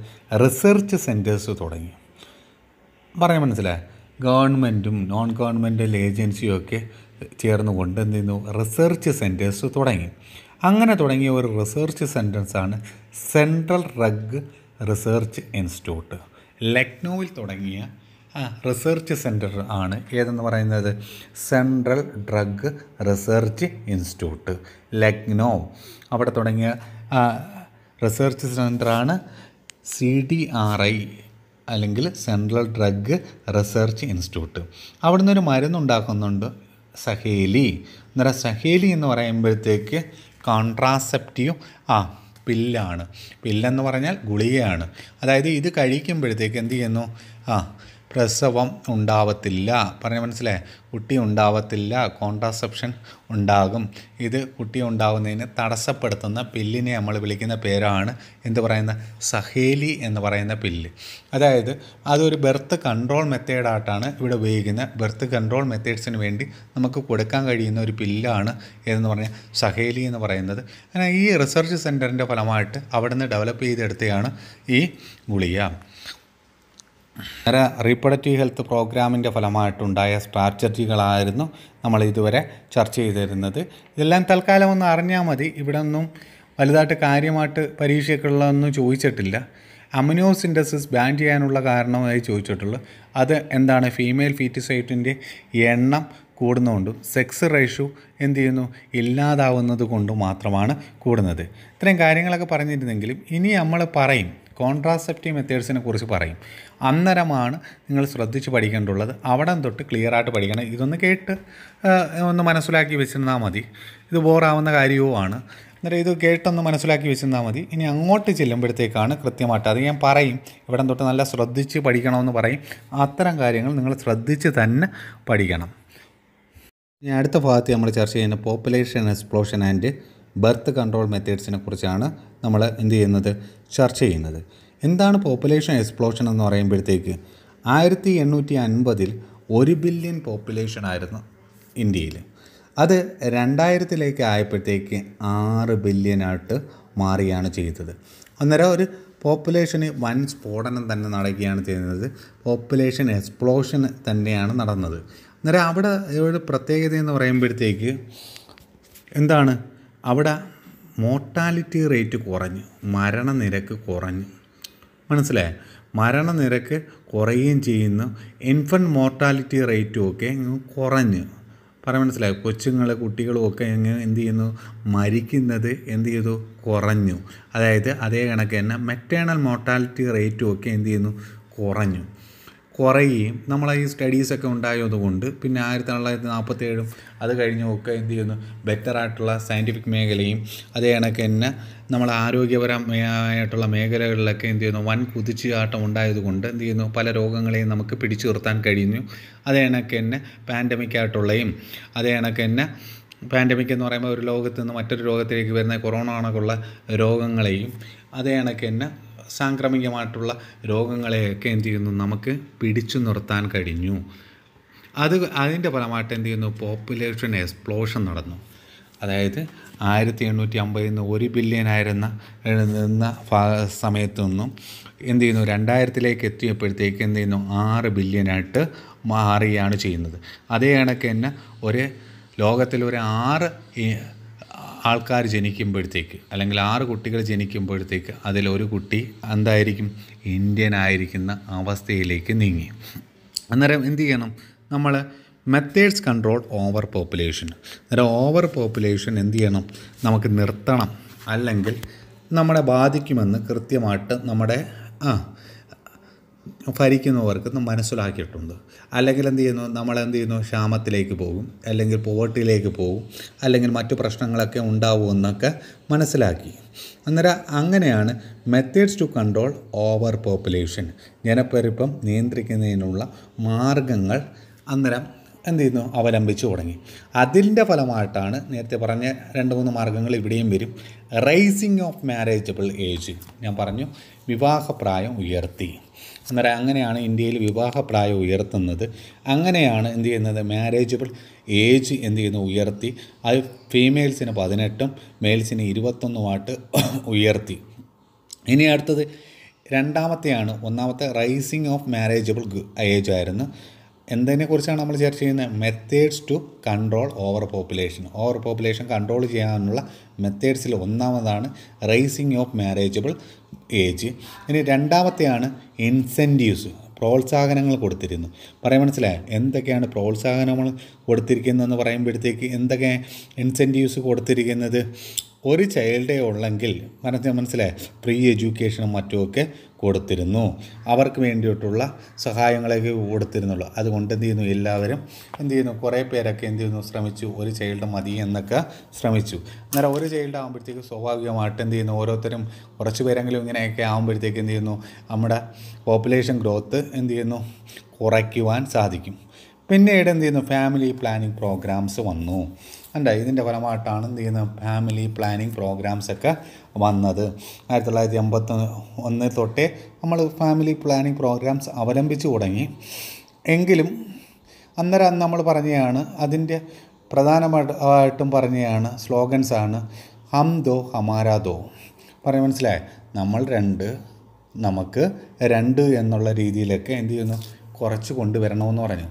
Speaker 1: റിസർച്ച് സെൻറ്റേഴ്സ് തുടങ്ങി. പറയാൻ മനസ്സിലായി? ഗവൺമെൻറ്റും നോൺ ഗവൺമെൻറ്റൽ ഏജൻസിയും ഒക്കെ ചേർന്നുകൊണ്ട് എന്ത് ചെയ്യുന്നു, റിസർച്ച് സെൻറ്റേഴ്സ് തുടങ്ങി. അങ്ങനെ തുടങ്ങിയ ഒരു റിസർച്ച് സെൻറ്റേഴ്സാണ് സെൻട്രൽ ഡ്രഗ് റിസർച്ച് ഇൻസ്റ്റിറ്റ്യൂട്ട്. ലക്നൗവിൽ തുടങ്ങിയ റിസർച്ച് സെൻറ്റർ ആണ് ഏതെന്ന് പറയുന്നത്, central drug research institute, Lucknow. അവിടെ തുടങ്ങിയ റിസർച്ച് സെൻറ്ററാണ് CDRI അല്ലെങ്കിൽ സെൻട്രൽ ഡ്രഗ് റിസർച്ച് ഇൻസ്റ്റിറ്റ്യൂട്ട്. അവിടെ നിന്നൊരു മരുന്നുണ്ടാക്കുന്നുണ്ട്, സഹേലി. അന്നേരം സഹേലി എന്ന് പറയുമ്പോഴത്തേക്ക് കോൺട്രാസെപ്റ്റീവ് പില്ലാണ്. പില്ലെന്ന് പറഞ്ഞാൽ ഗുളികയാണ്. അതായത് ഇത് കഴിക്കുമ്പോഴത്തേക്ക് എന്ത് ചെയ്യുന്നു, പ്രസവം ഉണ്ടാവത്തില്ല. പറഞ്ഞാൽ മനസ്സിലായേ? കുട്ടി ഉണ്ടാവത്തില്ല, കോൺട്രാസെപ്ഷൻ ഉണ്ടാകും. ഇത് കുട്ടി ഉണ്ടാകുന്നതിന് തടസ്സപ്പെടുത്തുന്ന പില്ലിനെ നമ്മൾ വിളിക്കുന്ന പേരാണ് എന്ത് പറയുന്ന, സഹേലി എന്ന് പറയുന്ന പില്ല്. അതായത് അതൊരു ബെർത്ത് കൺട്രോൾ മെത്തേഡായിട്ടാണ് ഇവിടെ ഉപയോഗിക്കുന്നത്. ബെർത്ത് കൺട്രോൾ മെത്തേഡ്സിന് വേണ്ടി നമുക്ക് കൊടുക്കാൻ കഴിയുന്ന ഒരു പില്ലാണ് എന്ന് പറഞ്ഞാൽ സഹേലി എന്ന് പറയുന്നത്. അങ്ങനെ ഈ റിസർച്ച് സെൻറ്ററിൻ്റെ ഫലമായിട്ട് അവിടെ നിന്ന് ഡെവലപ്പ് ചെയ്തെടുത്തതാണ് ഈ ഗുളിക. റീപ്രൊഡക്റ്റീവ് ഹെൽത്ത് പ്രോഗ്രാമിൻ്റെ ഫലമായിട്ടുണ്ടായ സ്ട്രാറ്റജികളായിരുന്നു നമ്മൾ ഇതുവരെ ചർച്ച ചെയ്തിരുന്നത്. ഇതെല്ലാം തൽക്കാലം ഒന്ന് അറിഞ്ഞാൽ മതി. ഇവിടെ ഒന്നും വലുതായിട്ട് കാര്യമായിട്ട് പരീക്ഷയ്ക്കുള്ളതൊന്നും ചോദിച്ചിട്ടില്ല. അമിനോ സിന്തസിസ് ബാൻ ചെയ്യാനുള്ള കാരണമായി ചോദിച്ചിട്ടുള്ളൂ. അത് എന്താണ്, ഫീമെയിൽ ഫീറ്റിസൈഡിൻ്റെ എണ്ണം കൂടുന്നതുകൊണ്ടും സെക്സ് റേഷ്യോ എന്ത് ചെയ്യുന്നു, ഇല്ലാതാവുന്നത് കൊണ്ടും മാത്രമാണ് കൂടുന്നത്. ഇത്രയും കാര്യങ്ങളൊക്കെ പറഞ്ഞിരുന്നെങ്കിലും ഇനി നമ്മൾ പറയും, കോൺട്രാസെപ്റ്റീവ് മെത്തേഡ്സിനെ കുറിച്ച് പറയും. അന്നേരമാണ് നിങ്ങൾ ശ്രദ്ധിച്ച് പഠിക്കേണ്ടുള്ളത്. അവിടെ തൊട്ട് ക്ലിയറായിട്ട് പഠിക്കണം. ഇതൊന്ന് കേട്ട് ഒന്ന് മനസ്സിലാക്കി വെച്ചിരുന്നാൽ മതി. ഇത് ബോറാവുന്ന കാര്യവുമാണ്. അന്നേരം ഇത് കേട്ടൊന്ന് മനസ്സിലാക്കി വെച്ചിരുന്നാൽ മതി. ഇനി അങ്ങോട്ട് ചെല്ലുമ്പോഴത്തേക്കാണ് കൃത്യമായിട്ട് അത് ഞാൻ പറയും. ഇവിടെ തൊട്ട് നല്ല ശ്രദ്ധിച്ച് പഠിക്കണമെന്ന് പറയും. അത്തരം കാര്യങ്ങൾ നിങ്ങൾ ശ്രദ്ധിച്ച് തന്നെ പഠിക്കണം. ഇനി അടുത്ത ഭാഗത്ത് നമ്മൾ ചർച്ച ചെയ്യുന്ന population explosion and birth control മെത്തേഡ്സിനെ കുറിച്ചാണ് നമ്മൾ എന്ത് ചെയ്യുന്നത്, ചർച്ച ചെയ്യുന്നത്. എന്താണ് പോപ്പുലേഷൻ എക്സ്പ്ലോഷൻ എന്ന് പറയുമ്പോഴത്തേക്ക് 1850 1 ബില്യൺ പോപ്പുലേഷൻ ആയിരുന്നു ഇന്ത്യയിൽ. അത് 2000 ആയപ്പോഴത്തേക്ക് 6 ബില്യനായിട്ട് മാറുകയാണ് ചെയ്തത്. അന്നേരം ഒരു പോപ്പുലേഷന് വൻ സ്ഫോടനം തന്നെ നടക്കുകയാണ് ചെയ്യുന്നത്. പോപ്പുലേഷൻ എക്സ്പ്ലോഷൻ തന്നെയാണ് നടന്നത്. അന്നേരം അവിടെ ഒരു പ്രത്യേകത എന്ന് പറയുമ്പോഴത്തേക്ക് എന്താണ്, അവിടെ മോർട്ടാലിറ്റി റേറ്റ് കുറഞ്ഞു, മരണനിരക്ക് കുറഞ്ഞു. മനസ്സിലായേ? മരണനിരക്ക് കുറയുകയും ചെയ്യുന്നു. ഇൻഫൻറ്റ് മോർട്ടാലിറ്റി റേറ്റും ഒക്കെ കുറഞ്ഞു. പറയാൻ മനസ്സിലായി? കുട്ടികളും ഒക്കെ എന്ത് ചെയ്യുന്നു, മരിക്കുന്നത് എന്ത് ചെയ്തു, കുറഞ്ഞു. അതായത് അതേ കണക്ക് തന്നെ മെറ്റേണൽ മോർട്ടാലിറ്റി റേറ്റും ഒക്കെ എന്ത് ചെയ്യുന്നു, കുറയുകയും നമ്മളെ ഈ സ്റ്റഡീസൊക്കെ ഉണ്ടായതുകൊണ്ട് പിന്നെ 1947 അത് കഴിഞ്ഞുമൊക്കെ എന്ത് ചെയ്യുന്നു, ബെറ്ററായിട്ടുള്ള സയൻറ്റിഫിക് മേഖലയും അതേ കണക്ക് തന്നെ നമ്മൾ ആരോഗ്യപരമായിട്ടുള്ള മേഖലകളിലൊക്കെ എന്ത് ചെയ്യുന്നു, വൻ കുതിച്ചുചാട്ടം ഉണ്ടായതുകൊണ്ട് എന്ത് ചെയ്യുന്നു, പല രോഗങ്ങളെയും നമുക്ക് പിടിച്ചു നിർത്താൻ കഴിഞ്ഞു. അതേ കണക്ക് തന്നെ പാൻഡമിക്കായിട്ടുള്ളയും അതേ കണക്ക് തന്നെ പാൻഡമിക് എന്ന് പറയുമ്പോൾ ഒരു ലോകത്ത് നിന്ന് മറ്റൊരു രോഗത്തിലേക്ക് വരുന്ന കൊറോണ കണക്കുള്ള രോഗങ്ങളെയും അതേ കണക്ക് തന്നെ സാംക്രമികമായിട്ടുള്ള രോഗങ്ങളെയൊക്കെ എന്ത് ചെയ്യുന്നു, നമുക്ക് പിടിച്ചു നിർത്താൻ കഴിഞ്ഞു. അതിൻ്റെ ഫലമായിട്ട് എന്ത് ചെയ്യുന്നു, പോപ്പുലേഷൻ എക്സ്പ്ലോഷൻ നടന്നു. അതായത് 1850 1 ബില്യനായിരുന്ന സമയത്തു നിന്നും എന്ത് ചെയ്യുന്നു, 2000 എത്തിയപ്പോഴത്തേക്ക് എന്ത് ചെയ്യുന്നു, 6 ബില്യനായിട്ട് മാറുകയാണ് ചെയ്യുന്നത്. അതേ കണക്ക് തന്നെ ലോകത്തിൽ 6 ആൾക്കാർ ജനിക്കുമ്പോഴത്തേക്ക്, അല്ലെങ്കിൽ 6 കുട്ടികൾ ജനിക്കുമ്പോഴത്തേക്ക് അതിലൊരു കുട്ടി എന്തായിരിക്കും, ഇന്ത്യൻ ആയിരിക്കുന്ന അവസ്ഥയിലേക്ക് നീങ്ങി. അന്നേരം എന്ത് ചെയ്യണം, നമ്മൾ മെത്തേഡ്സ് കൺട്രോൾ ഓവർ പോപ്പുലേഷൻ. അന്നേരം ഓവർ പോപ്പുലേഷൻ എന്ത് ചെയ്യണം, നമുക്ക് നിർത്തണം, അല്ലെങ്കിൽ നമ്മളെ ബാധിക്കുമെന്ന് കൃത്യമായിട്ട് നമ്മുടെ ഭരിക്കുന്നവർക്ക് മനസ്സിലാക്കിയിട്ടുണ്ട്. അല്ലെങ്കിൽ എന്ത് ചെയ്യുന്നു, നമ്മളെന്ത് ചെയ്യുന്നു, ക്ഷാമത്തിലേക്ക് പോകും, അല്ലെങ്കിൽ പോവർട്ടിയിലേക്ക് പോകും, അല്ലെങ്കിൽ മറ്റു പ്രശ്നങ്ങളൊക്കെ ഉണ്ടാവുമെന്നൊക്കെ മനസ്സിലാക്കി. അന്നേരം അങ്ങനെയാണ് methods to control over population, ജനപ്പെരുപ്പം നിയന്ത്രിക്കുന്നതിനുള്ള മാർഗങ്ങൾ അന്നേരം എന്ത് ചെയ്യുന്നു, അവലംബിച്ചു തുടങ്ങി. അതിൻ്റെ ഫലമായിട്ടാണ് നേരത്തെ പറഞ്ഞ 2-3 മാർഗ്ഗങ്ങൾ ഇവിടെയും വരും. റൈസിങ് ഓഫ് മാരേജബിൾ ഏജ്, ഞാൻ പറഞ്ഞു വിവാഹപ്രായം ഉയർത്തി. അന്നേരം അങ്ങനെയാണ് ഇന്ത്യയിൽ വിവാഹപ്രായം ഉയർത്തുന്നത്. അങ്ങനെയാണ് എന്ത് ചെയ്യുന്നത്, മാരേജബിൾ ഏജ് എന്ത് ചെയ്യുന്നു, ഉയർത്തി. അത് ഫീമെയിൽസിന് 18 മെയിൽസിന് 21 ഉയർത്തി. ഇനി അടുത്തത് രണ്ടാമത്തെയാണ്. ഒന്നാമത്തെ റൈസിങ് ഓഫ് മാരേജബിൾ ഏജ് ആയിരുന്നു. എന്തിനെക്കുറിച്ചാണ് നമ്മൾ ചർച്ച ചെയ്യുന്നത്, methods to control over population control ചെയ്യാനുള്ള മെത്തേഡ്സിൽ ഒന്നാമതാണ് റൈസിങ് ഓഫ് മാരേജബിൾ ഏജ്. ഇനി രണ്ടാമത്തെയാണ് ഇൻസെൻറ്റീവ്സ്, പ്രോത്സാഹനങ്ങൾ കൊടുത്തിരുന്നു. പറയാൻ മനസ്സിലായോ, എന്തൊക്കെയാണ് പ്രോത്സാഹനങ്ങൾ കൊടുത്തിരിക്കുന്നതെന്ന് പറയുമ്പോഴത്തേക്ക് എന്തൊക്കെ ഇൻസെൻറ്റീവ്സ് കൊടുത്തിരിക്കുന്നത്, ഒരു ചൈൽഡേ ഉള്ളെങ്കിൽ മനസ്സിലായി ഫ്രീ എഡ്യൂക്കേഷനും മറ്റുമൊക്കെ കൊടുത്തിരുന്നു. അവർക്ക് വേണ്ടിയിട്ടുള്ള സഹായങ്ങളൊക്കെ കൊടുത്തിരുന്നുള്ളൂ. അതുകൊണ്ട് എന്ത് ചെയ്യുന്നു, എല്ലാവരും എന്ത് ചെയ്യുന്നു, കുറേ പേരൊക്കെ എന്ത് ചെയ്യുന്നു, ശ്രമിച്ചു, ഒരു ചൈൽഡ് മതി എന്നൊക്കെ ശ്രമിച്ചു. അന്നേരം ഒരു ചൈൽഡ് ആകുമ്പോഴത്തേക്ക് സ്വാഭാവികമായിട്ട് എന്ത് ചെയ്യുന്നു, ഓരോരുത്തരും കുറച്ച് പേരെങ്കിലും ഇങ്ങനെയൊക്കെ ആകുമ്പോഴത്തേക്ക് എന്ത് ചെയ്യുന്നു, നമ്മുടെ പോപ്പുലേഷൻ ഗ്രോത്ത് എന്ത് ചെയ്യുന്നു, കുറയ്ക്കുവാൻ സാധിക്കും. പിന്നീട് എന്ത് ചെയ്യുന്നു, ഫാമിലി പ്ലാനിങ് പ്രോഗ്രാംസ് വന്നു. ഇതിൻ്റെ ഫലമായിട്ടാണ് എന്ത് ചെയ്യുന്നത്, ഫാമിലി പ്ലാനിങ് പ്രോഗ്രാംസൊക്കെ വന്നത്. 1981 തൊട്ടേ നമ്മൾ ഫാമിലി പ്ലാനിങ് പ്രോഗ്രാംസ് അവലംബിച്ചു തുടങ്ങി. എങ്കിലും അന്നേരം നമ്മൾ പറഞ്ഞതാണ്, അതിൻ്റെ പ്രധാനമായിട്ടും പറഞ്ഞതാണ് സ്ലോഗൻസാണ് ഹം ദോ ഹമാരാ ദോ. പറയാൻ മനസ്സിലായി, നമ്മൾ 2 നമുക്ക് 2 എന്നുള്ള രീതിയിലൊക്കെ എന്ത് ചെയ്യുന്നു, കുറച്ച് കൊണ്ടുവരണമെന്ന് പറഞ്ഞു.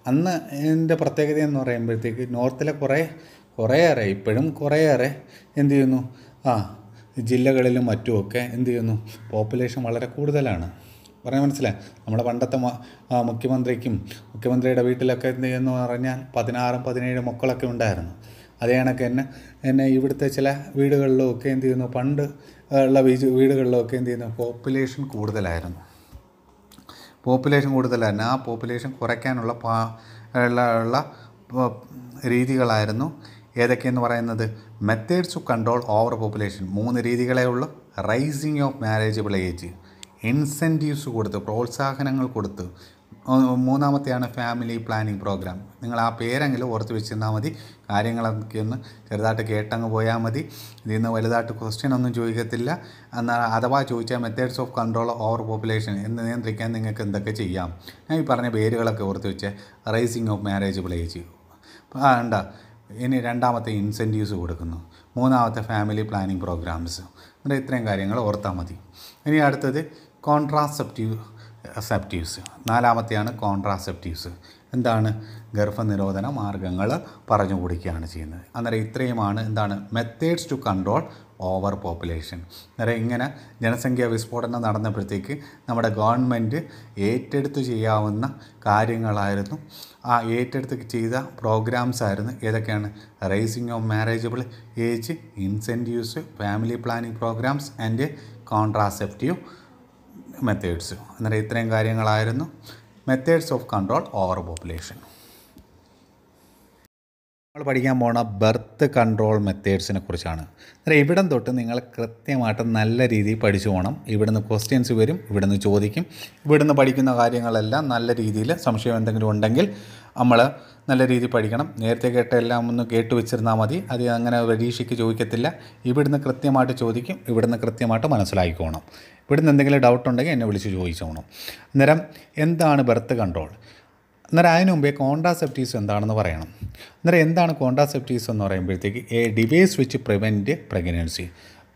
Speaker 1: അന്ന് എൻ്റെ പ്രത്യേകത എന്ന് പറയുമ്പോഴത്തേക്ക് നോർത്തിലെ കുറേയേറെ ഇപ്പോഴും കുറേയേറെ എന്ത് ചെയ്യുന്നു, ജില്ലകളിലും മറ്റുമൊക്കെ എന്ത് ചെയ്യുന്നു, പോപ്പുലേഷൻ വളരെ കൂടുതലാണ്. പറയാൻ മനസ്സിലായി, നമ്മുടെ പണ്ടത്തെ മുഖ്യമന്ത്രിയുടെ വീട്ടിലൊക്കെ എന്ത് ചെയ്യുന്നു പറഞ്ഞാൽ 16-17 മക്കളൊക്കെ ഉണ്ടായിരുന്നു. അതേ കണക്ക് തന്നെ ഇവിടുത്തെ ചില വീടുകളിലൊക്കെ എന്ത് ചെയ്യുന്നു, പണ്ട് ഉള്ള വീടുകളിലൊക്കെ എന്ത് ചെയ്യുന്നു, പോപ്പുലേഷൻ കൂടുതലായിരുന്നു. ആ പോപ്പുലേഷൻ കുറയ്ക്കാനുള്ള രീതികളായിരുന്നു ഏതൊക്കെയെന്ന് പറയുന്നത്, methods to control over population 3 രീതികളേ ഉള്ളൂ. Rising of marriageable age, incentives കൊടുത്ത്, പ്രോത്സാഹനങ്ങൾ കൊടുത്ത്. മൂന്നാമത്തെയാണ് ഫാമിലി പ്ലാനിങ് പ്രോഗ്രാം. നിങ്ങൾ ആ പേരെങ്കിലും ഓർത്ത് വെച്ചിരുന്നാൽ മതി. കാര്യങ്ങളൊക്കെ ഒന്ന് ചെറുതായിട്ട് കേട്ടങ്ങ് പോയാൽ മതി. ഇതിൽ നിന്ന് വലുതായിട്ട് ക്വസ്റ്റ്യൻ ഒന്നും ചോദിക്കത്തില്ല. എന്നാൽ അഥവാ ചോദിച്ചാൽ methods of control over population എന്ന് നിയന്ത്രിക്കാൻ നിങ്ങൾക്ക് എന്തൊക്കെ ചെയ്യാം, ഞാൻ ഈ പറഞ്ഞ പേരുകളൊക്കെ ഓർത്ത് വെച്ചാൽ റൈസിങ് ഓഫ് മാരേജബിൾ ഏജ് ഇനി രണ്ടാമത്തെ ഇൻസെൻറ്റീവ്സ് കൊടുക്കുന്നു. മൂന്നാമത്തെ ഫാമിലി പ്ലാനിങ് പ്രോഗ്രാംസ്. എന്നിട്ട് ഇത്രയും കാര്യങ്ങൾ ഓർത്താൽ മതി. ഇനി അടുത്തത് കോൺട്രാസെപ്റ്റീവ്സ്. നാലാമത്തെയാണ് കോൺട്രാസെപ്റ്റീവ്സ്. എന്താണ്, ഗർഭനിരോധന മാർഗ്ഗങ്ങൾ പറഞ്ഞു കൊടുക്കുകയാണ് ചെയ്യുന്നത്. അന്നേരം ഇത്രയുമാണ് എന്താണ് methods to control over population. അന്നേരം ഇങ്ങനെ ജനസംഖ്യാ വിസ്ഫോടനം നടന്നപ്പോഴത്തേക്ക് നമ്മുടെ ഗവൺമെൻറ് ഏറ്റെടുത്ത് ചെയ്യാവുന്ന കാര്യങ്ങളായിരുന്നു. ആ ഏറ്റെടുത്ത് ചെയ്ത പ്രോഗ്രാംസ് ആയിരുന്നു ഏതൊക്കെയാണ്, rising of marriageable age, incentives, family planning programs and contraceptive methods. അന്നേരം ഇത്രയും കാര്യങ്ങളായിരുന്നു methods of control over population. നമ്മൾ പഠിക്കാൻ പോണ ബർത്ത് കൺട്രോൾ മെത്തേഡ്സിനെ കുറിച്ചാണ്. അന്നേരം ഇവിടം തൊട്ട് നിങ്ങൾ കൃത്യമായിട്ട് നല്ല രീതിയിൽ പഠിച്ചു പോകണം. ഇവിടുന്ന് ക്വസ്റ്റ്യൻസ് വരും, ഇവിടുന്ന് ചോദിക്കും. ഇവിടുന്ന് പഠിക്കുന്ന കാര്യങ്ങളെല്ലാം നല്ല രീതിയിൽ സംശയം എന്തെങ്കിലും ഉണ്ടെങ്കിൽ നമ്മൾ നല്ല രീതിയിൽ പഠിക്കണം. നേരത്തെ കേട്ട എല്ലാം ഒന്ന് കേട്ട് വെച്ചിരുന്നാൽ മതി. അത് അങ്ങനെ പരീക്ഷയ്ക്ക് ചോദിക്കത്തില്ല. ഇവിടുന്ന് കൃത്യമായിട്ട് ചോദിക്കും, ഇവിടുന്ന് കൃത്യമായിട്ട് മനസ്സിലാക്കിക്കോണം. ഇവിടുന്ന് എന്തെങ്കിലും ഡൗട്ട് ഉണ്ടെങ്കിൽ എന്നെ വിളിച്ച് ചോദിച്ചോണം. അന്നേരം എന്താണ് ബർത്ത് കൺട്രോൾ? അന്നേരം അതിന് മുമ്പേ കോൺട്രാസെപ്റ്റീവ്സ് എന്താണെന്ന് പറയണം. അന്നേരം എന്താണ് കോൺട്രാസെപ്റ്റീവ്സ് എന്ന് പറയുമ്പോഴത്തേക്ക് ഡിവൈസ് വിച്ച് പ്രിവെൻറ്റ് പ്രഗ്നൻസി.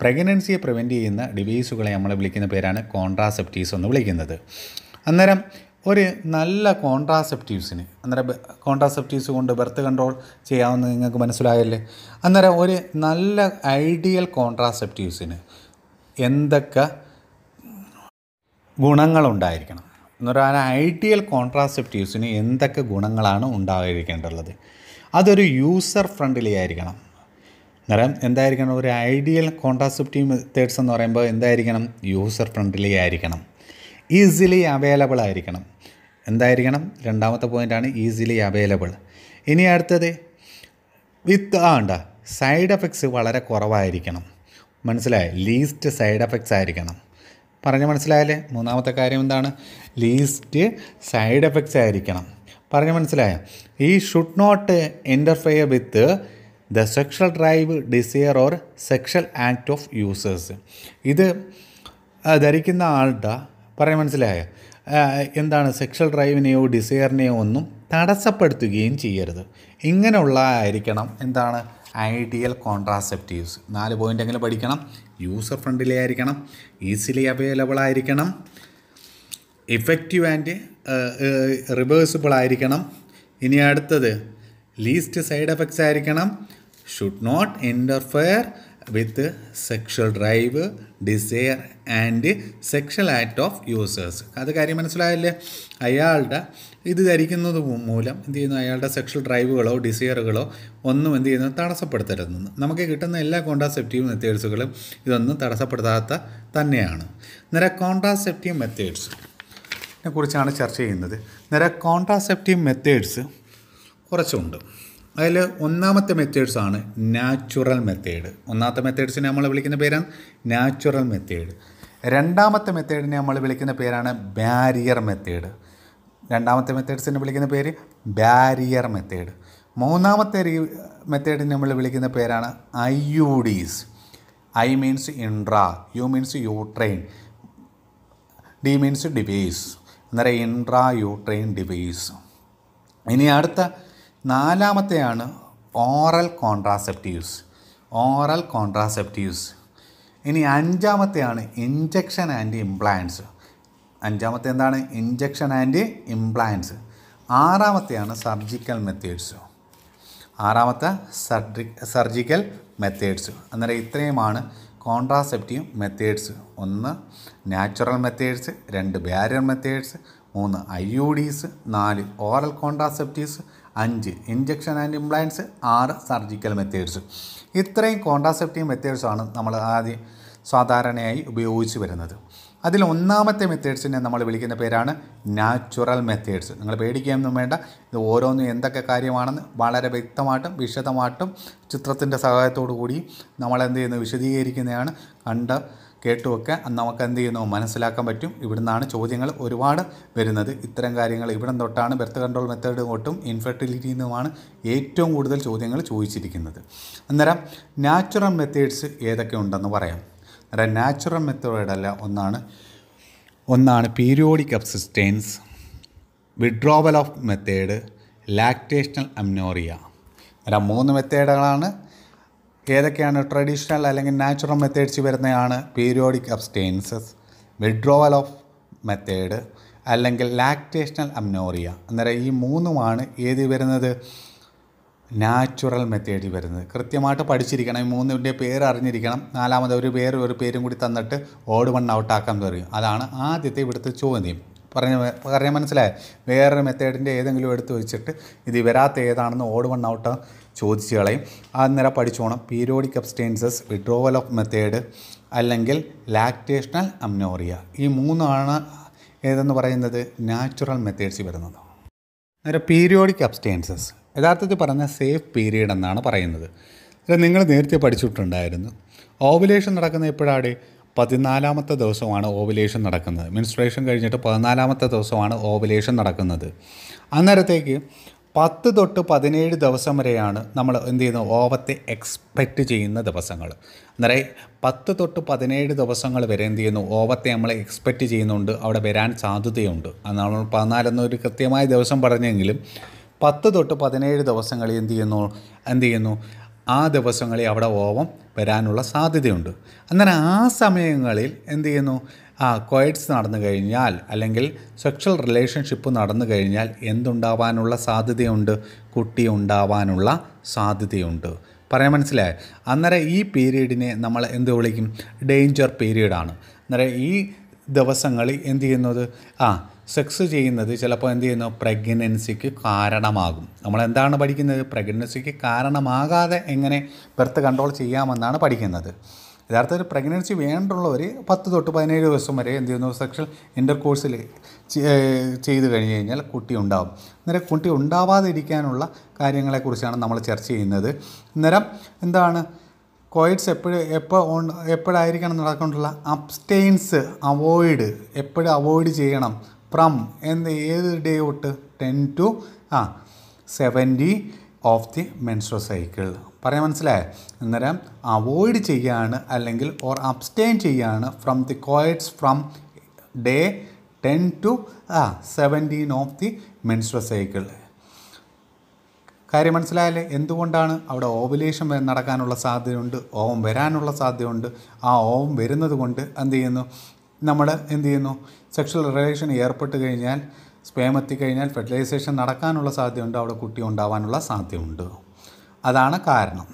Speaker 1: പ്രഗ്നൻസിയെ പ്രിവെൻറ്റ് ചെയ്യുന്ന ഡിവൈസുകളെ നമ്മൾ വിളിക്കുന്ന പേരാണ് കോൺട്രാസെപ്റ്റീവ്സ് എന്ന് വിളിക്കുന്നത്. അന്നേരം ഒരു നല്ല കോൺട്രാസെപ്റ്റീവ്സിന്, അന്നേരം കോൺട്രാസെപ്റ്റീവ്സ് കൊണ്ട് ബർത്ത് കൺട്രോൾ ചെയ്യാമെന്ന് നിങ്ങൾക്ക് മനസ്സിലായല്ലേ. അന്നേരം ഒരു നല്ല ഐഡിയൽ കോൺട്രാസെപ്റ്റീവ്സിന് എന്തൊക്കെ ഗുണങ്ങളുണ്ടായിരിക്കണം? എന്നൊരു ഐഡിയൽ കോൺട്രാസെപ്റ്റീവ്സിന് എന്തൊക്കെ ഗുണങ്ങളാണ് ഉണ്ടായിരിക്കേണ്ടത്? അതൊരു യൂസർ ഫ്രണ്ട്ലി ആയിരിക്കണം. അന്നേരം എന്തായിരിക്കണം? ഒരു ഐഡിയൽ കോൺട്രാസെപ്റ്റീവ് മെത്തേഡ്സ് എന്ന് പറയുമ്പോൾ എന്തായിരിക്കണം? യൂസർ ഫ്രണ്ട്ലി ആയിരിക്കണം. ഈസിലി അവൈലബിൾ ആയിരിക്കണം. എന്തായിരിക്കണം? രണ്ടാമത്തെ പോയിൻ്റാണ് ഈസിലി അവൈലബിൾ. ഇനി അടുത്തത് സൈഡ് എഫക്ട്സ് വളരെ കുറവായിരിക്കണം. മനസ്സിലായോ? ലീസ്റ്റ് സൈഡ് എഫക്ട്സ് ആയിരിക്കണം. പറഞ്ഞ് മനസ്സിലായല്ലേ? മൂന്നാമത്തെ കാര്യം എന്താണ്? ലീസ്റ്റ് സൈഡ് എഫക്ട്സ് ആയിരിക്കണം. പറഞ്ഞ് മനസ്സിലായോ? ഈ should not interfere with the sexual drive, desire or sexual act of users. ഇത് ധരിക്കുന്ന ആളുടെ പറയാൻ മനസ്സിലായോ? എന്താണ്? സെക്ഷൽ ഡ്രൈവിനെയോ ഡിസയറിനെയോ ഒന്നും തടസ്സപ്പെടുത്തുകയും ചെയ്യരുത്. ഇങ്ങനെയുള്ള ആയിരിക്കണം എന്താണ്? Ideal contraceptives. 4 പോയിൻ്റെങ്കിലും പഠിക്കണം. യൂസർ ഫ്രണ്ട്ലി ആയിരിക്കണം, ഈസിലി അവൈലബിൾ ആയിരിക്കണം, ഇഫക്റ്റീവ് ആൻഡ് റിവേഴ്സിബിൾ ആയിരിക്കണം. ഇനി അടുത്തത് ലീസ്റ്റ് സൈഡ് എഫക്ട്സ് ആയിരിക്കണം. Should not interfere with sexual drive, desire and sexual act of users. അത് കാര്യം മനസ്സിലായല്ലേ? അയാളുടെ ഇത് ധരിക്കുന്നത് മൂലം എന്ത് ചെയ്യുന്നു? അയാളുടെ സെക്ഷൽ ഡ്രൈവുകളോ ഡിസയറുകളോ ഒന്നും എന്ത് ചെയ്യുന്നു? തടസ്സപ്പെടുത്തരുതെന്ന്. നമുക്ക് കിട്ടുന്ന എല്ലാ കോൺട്രാസെപ്റ്റീവ് മെത്തേഡ്സുകളും ഇതൊന്നും തടസ്സപ്പെടുത്താത്ത തന്നെയാണ്. അന്നേരം കോൺട്രാസെപ്റ്റീവ് മെത്തേഡ്സിനെ കുറിച്ചാണ് ചർച്ച ചെയ്യുന്നത്. അന്നേരം കോൺട്രാസെപ്റ്റീവ് മെത്തേഡ്സ് കുറച്ചുണ്ട്. അതിൽ ഒന്നാമത്തെ മെത്തേഡ്സാണ് നാച്ചുറൽ മെത്തേഡ്. ഒന്നാമത്തെ മെത്തേഡ്സിനെ നമ്മൾ വിളിക്കുന്ന പേരാണ് നാച്ചുറൽ മെത്തേഡ്. രണ്ടാമത്തെ മെത്തേഡിനെ നമ്മൾ വിളിക്കുന്ന പേരാണ് ബാരിയർ മെത്തേഡ്. രണ്ടാമത്തെ മെത്തേഡ്സിനെ വിളിക്കുന്ന പേര് ബാരിയർ മെത്തേഡ്. മൂന്നാമത്തെ മെത്തേഡിനെ നമ്മൾ വിളിക്കുന്ന പേരാണ് IUDs. I means intra, U means uterine, D means device. അന്നേരം ഇൻട്രാ യൂട്രെയിൻ ഡിവൈസ്. ഇനി അടുത്ത നാലാമത്തെയാണ് ഓറൽ കോൺട്രാസെപ്റ്റീവ്സ്. Oral contraceptives. ഇനി അഞ്ചാമത്തെയാണ് ഇഞ്ചക്ഷൻ ആൻഡ് ഇംപ്ലാൻസ്. അഞ്ചാമത്തെ എന്താണ്? Injection and implants. ആറാമത്തെയാണ് സർജിക്കൽ മെത്തേഡ്സ്. ആറാമത്തെ സർജിക്കൽ മെത്തേഡ്സ്. അന്നേരം ഇത്രയുമാണ് contraceptive methods. 1 natural methods, 2 barrier methods, 3 IUDs, 4 oral contraceptives, 5 injection and implants, 6 surgical methods. ഇത്രയും കോൺട്രാസെപ്റ്റീവ് മെത്തേഡ്സാണ് നമ്മൾ ആദ്യം സാധാരണയായി ഉപയോഗിച്ച് വരുന്നത്. അതിൽ ഒന്നാമത്തെ മെത്തേഡ്സിനെ നമ്മൾ വിളിക്കുന്ന പേരാണ് നാച്ചുറൽ മെത്തേഡ്സ്. നിങ്ങൾ പേടിക്കുകയൊന്നും വേണ്ട. ഇത് ഓരോന്നും എന്തൊക്കെ കാര്യമാണെന്ന് വളരെ വ്യക്തമായിട്ടും വിശദമായിട്ടും ചിത്രത്തിൻ്റെ സഹായത്തോടു കൂടി നമ്മൾ എന്ത് ചെയ്യുന്നു? വിശദീകരിക്കുന്നതാണ്. കണ്ട് കേട്ടുമൊക്കെ നമുക്ക് എന്ത് ചെയ്യുന്നു? മനസ്സിലാക്കാൻ പറ്റും. ഇവിടുന്നാണ് ചോദ്യങ്ങൾ ഒരുപാട് വരുന്നത്. ഇത്തരം കാര്യങ്ങൾ ഇവിടെ തൊട്ടാണ് ബർത്ത് കൺട്രോൾ മെത്തേഡ് തൊട്ടും ഇൻഫെർട്ടിലിറ്റിയിൽ നിന്നുമാണ് ഏറ്റവും കൂടുതൽ ചോദ്യങ്ങൾ ചോദിച്ചിരിക്കുന്നത്. അന്നേരം നാച്ചുറൽ മെത്തേഡ്സ് ഏതൊക്കെ ഉണ്ടെന്ന് പറയാം. അന്നേരം നാച്ചുറൽ മെത്തേഡല്ല ഒന്നാണ് periodic അബ്സിസ്റ്റൻസ്, withdrawal of method, lactational അമ്നോറിയ. അന്നേരം 3 മെത്തേഡുകളാണ്. ഏതൊക്കെയാണ്? ട്രഡീഷണൽ അല്ലെങ്കിൽ നാച്ചുറൽ മെത്തേഡ്സ് വരുന്നതാണ് പീരിയോഡിക് അബ്സ്റ്റൈൻസസ്, വിഡ്രോവൽ ഓഫ് മെത്തേഡ് അല്ലെങ്കിൽ ലാക്ടേഷണൽ അമ്നോറിയ. അന്നേരം ഈ 3ഉമാണ് ഏത് വരുന്നത്? നാച്ചുറൽ മെത്തേഡിൽ വരുന്നത്. കൃത്യമായിട്ട് പഠിച്ചിരിക്കണം. ഈ 3ൻ്റെ പേര് അറിഞ്ഞിരിക്കണം. നാലാമത് ഒരു പേരും കൂടി തന്നിട്ട് ഓഡ് 1 ഔട്ടാക്കാൻ പറയും. അതാണ് ആദ്യത്തെ ഇവിടുത്തെ ചോദ്യം. പറഞ്ഞ മനസ്സിലായി? വേറൊരു മെത്തേഡിൻ്റെ ഏതെങ്കിലും എടുത്ത് വെച്ചിട്ട് ഇത് വരാത്ത ഏതാണെന്ന് ഓഡ് 1 ഔട്ട് ചോദിച്ചു കളയും. അന്നേരം പഠിച്ചോണം. പീരിയോഡിക് അബ്സ്റ്റൈൻസസ്, വിഡ്രോവൽ ഓഫ് മെത്തേഡ് അല്ലെങ്കിൽ ലാക്ടേഷണൽ അമ്നോറിയ. ഈ 3ആണ് ഏതെന്ന് പറയുന്നത് നാച്ചുറൽ മെത്തേഡ്സ് വരുന്നത്. അന്നേരം പീരിയോഡിക് അബ്സ്റ്റൈൻസസ് യഥാർത്ഥത്തിൽ പറഞ്ഞ സേഫ് പീരീഡ് എന്നാണ് പറയുന്നത്. നിങ്ങൾ നേരത്തെ പഠിച്ചിട്ടുണ്ടായിരുന്നു. ഓവുലേഷൻ നടക്കുന്ന എപ്പോഴാണ്? 14ാമത്തെ ദിവസമാണ് ഓവുലേഷൻ നടക്കുന്നത്. മെൻസ്ട്രേഷൻ കഴിഞ്ഞിട്ട് 14ാമത്തെ ദിവസമാണ് ഓവുലേഷൻ നടക്കുന്നത്. അന്നേരത്തേക്ക് 10 തൊട്ട് 17 ദിവസം വരെയാണ് നമ്മൾ എന്ത് ചെയ്യുന്നത് ഓവത്തെ എക്സ്പെക്റ്റ് ചെയ്യുന്ന ദിവസങ്ങൾ. അന്നേരം 10 തൊട്ട് 17 ദിവസങ്ങൾ വരെ എന്ത് ചെയ്യുന്നു ഓവത്തെ നമ്മൾ എക്സ്പെക്റ്റ് ചെയ്യുന്നുണ്ട്, അവിടെ വരാൻ സാധ്യതയുണ്ട്. അത് നമ്മൾ 14 എന്നൊരു കൃത്യമായ ദിവസം പറഞ്ഞെങ്കിലും 10 തൊട്ട് 17 ദിവസങ്ങളിൽ എന്ത് ചെയ്യുന്നു ആ ദിവസങ്ങളിൽ അവിടെ ഓവം വരാനുള്ള സാധ്യതയുണ്ട്. അന്നേരം ആ സമയങ്ങളിൽ എന്ത് ചെയ്യുന്നു കോയിറ്റ്സ് നടന്നു കഴിഞ്ഞാൽ അല്ലെങ്കിൽ സെക്ഷൽ റിലേഷൻഷിപ്പ് നടന്നു കഴിഞ്ഞാൽ എന്തുണ്ടാവാനുള്ള സാധ്യതയുണ്ട്? കുട്ടി ഉണ്ടാവാനുള്ള സാധ്യതയുണ്ട്. പറയാൻ മനസ്സിലായോ? അന്നേരം ഈ പീരീഡിനെ നമ്മൾ എന്ത് വിളിക്കും? ഡേഞ്ചർ പീരീഡാണ്. അന്നേരം ഈ ദിവസങ്ങളിൽ എന്ത് ചെയ്യുന്നത് സെക്സ് ചെയ്യുന്നത് ചിലപ്പോൾ എന്ത് ചെയ്യുന്നു പ്രഗ്നൻസിക്ക് കാരണമാകും. നമ്മളെന്താണ് പഠിക്കുന്നത്? പ്രഗ്നൻസിക്ക് കാരണമാകാതെ എങ്ങനെ ബർത്ത് കൺട്രോൾ ചെയ്യാമെന്നാണ് പഠിക്കുന്നത്. യഥാർത്ഥത്തിൽ പ്രഗ്നൻസി വേണ്ടുള്ളവർ 10 തൊട്ട് 17 ദിവസം വരെ എന്ത് ചെയ്യുന്നു സെക്ഷൽ ഇൻ്റർകോഴ്സിൽ ചെയ്ത് കഴിഞ്ഞ് കഴിഞ്ഞാൽ കുട്ടി ഉണ്ടാകും. അന്നേരം കുട്ടി ഉണ്ടാവാതിരിക്കാനുള്ള കാര്യങ്ങളെക്കുറിച്ചാണ് നമ്മൾ ചർച്ച ചെയ്യുന്നത്. അന്നേരം എന്താണ് കോയിറ്റ്സ് എപ്പോഴായിരിക്കണം നടക്കേണ്ടുള്ള അബ്സ്റ്റെയിൻസ് എപ്പോഴും അവോയ്ഡ് ചെയ്യണം ഫ്രം ഏത് ഡേ തൊട്ട് 10 to 70 of the menstrual cycle. പറയാൻ മനസ്സിലായോ? അന്നേരം അവോയ്ഡ് ചെയ്യാണ് അല്ലെങ്കിൽ അബ്സ്റ്റെയിൻ ചെയ്യാണ് from the coitus from day 10 to 17 of the menstrual cycle. കാര്യം മനസ്സിലായല്ലേ? എന്തുകൊണ്ടാണ്? അവിടെ ഓവുലേഷൻ നടക്കാനുള്ള സാധ്യതയുണ്ട്, ഓവം വരാനുള്ള സാധ്യതയുണ്ട്. ആ ഓവം വരുന്നത് കൊണ്ട് നമ്മൾ എന്ത് ചെയ്യുന്നു സെക്ഷൽ റിലേഷൻ ഏർപ്പെട്ട് കഴിഞ്ഞാൽ സ്പേം എത്തിക്കഴിഞ്ഞാൽ ഫെർട്ടിലൈസേഷൻ നടക്കാനുള്ള സാധ്യതയുണ്ട്, അവിടെ കുട്ടി ഉണ്ടാവാനുള്ള സാധ്യതയുണ്ട്. അതാണ് കാരണം.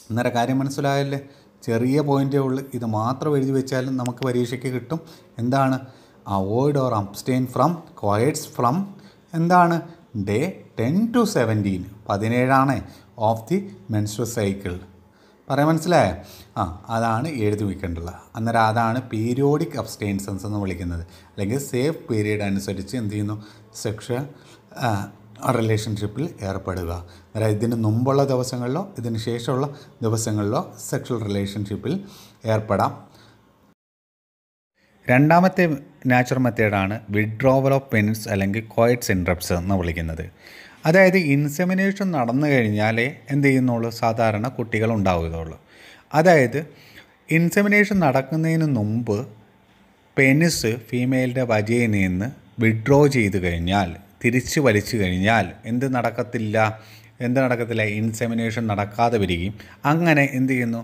Speaker 1: അന്നേരം കാര്യം മനസ്സിലായല്ലേ? ചെറിയ പോയിൻ്റേ ഉള്ളൂ. ഇത് മാത്രം എഴുതി വെച്ചാലും നമുക്ക് പരീക്ഷയ്ക്ക് കിട്ടും. എന്താണ്? Avoid or abstain from coitus from day 10 to 17 of the menstrual cycle. പറയാൻ മനസ്സിലായോ? അതാണ് എഴുതി വയ്ക്കേണ്ടത്. അന്നേരം അതാണ് പീരിയോഡിക് അബ്സ്റ്റെയിൻസൻസ് എന്ന് വിളിക്കുന്നത്. അല്ലെങ്കിൽ സേഫ് പീരീഡ് അനുസരിച്ച് എന്ത് ചെയ്യുന്നു സെക്ഷൽ റിലേഷൻഷിപ്പിൽ ഏർപ്പെടുക. അതായത് ഇതിന് മുമ്പുള്ള ദിവസങ്ങളിലോ ഇതിന് ശേഷമുള്ള ദിവസങ്ങളിലോ സെക്ഷൽ റിലേഷൻഷിപ്പിൽ ഏർപ്പെടാം. രണ്ടാമത്തെ നാച്ചുറൽ മെത്തേഡാണ് വിഡ്രോവൽ ഓഫ് പെനിസ് അല്ലെങ്കിൽ കോയിറ്റ്സ് ഇൻട്രപ്റ്റ്സ് എന്ന് വിളിക്കുന്നത്. അതായത് ഇൻസെമിനേഷൻ നടന്നു കഴിഞ്ഞാലേ എന്ത് ചെയ്യുന്നുള്ളൂ സാധാരണ കുട്ടികൾ ഉണ്ടാവുകയുള്ളൂ. അതായത് ഇൻസെമിനേഷൻ നടക്കുന്നതിന് മുമ്പ് പെനിസ് ഫീമെയിലിൻ്റെ വജയിൽ നിന്ന് വിഡ്രോ ചെയ്ത് കഴിഞ്ഞാൽ തിരിച്ച് വലിച്ചു കഴിഞ്ഞാൽ എന്ത് നടക്കത്തില്ല ഇൻസെമിനേഷൻ നടക്കാതെ വരികയും അങ്ങനെ എന്ത് ചെയ്യുന്നു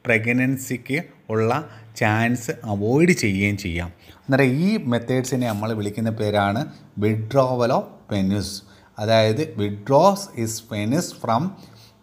Speaker 1: പ്രഗ്നൻസിക്ക് ഉള്ള ചാൻസ് അവോയ്ഡ് ചെയ്യുകയും ചെയ്യാം. അന്നേരം ഈ മെത്തേഡ്സിനെ നമ്മൾ വിളിക്കുന്ന പേരാണ് വിഡ്രോവൽ ഓഫ് പെനിസ്. അതായത് withdraws is penis from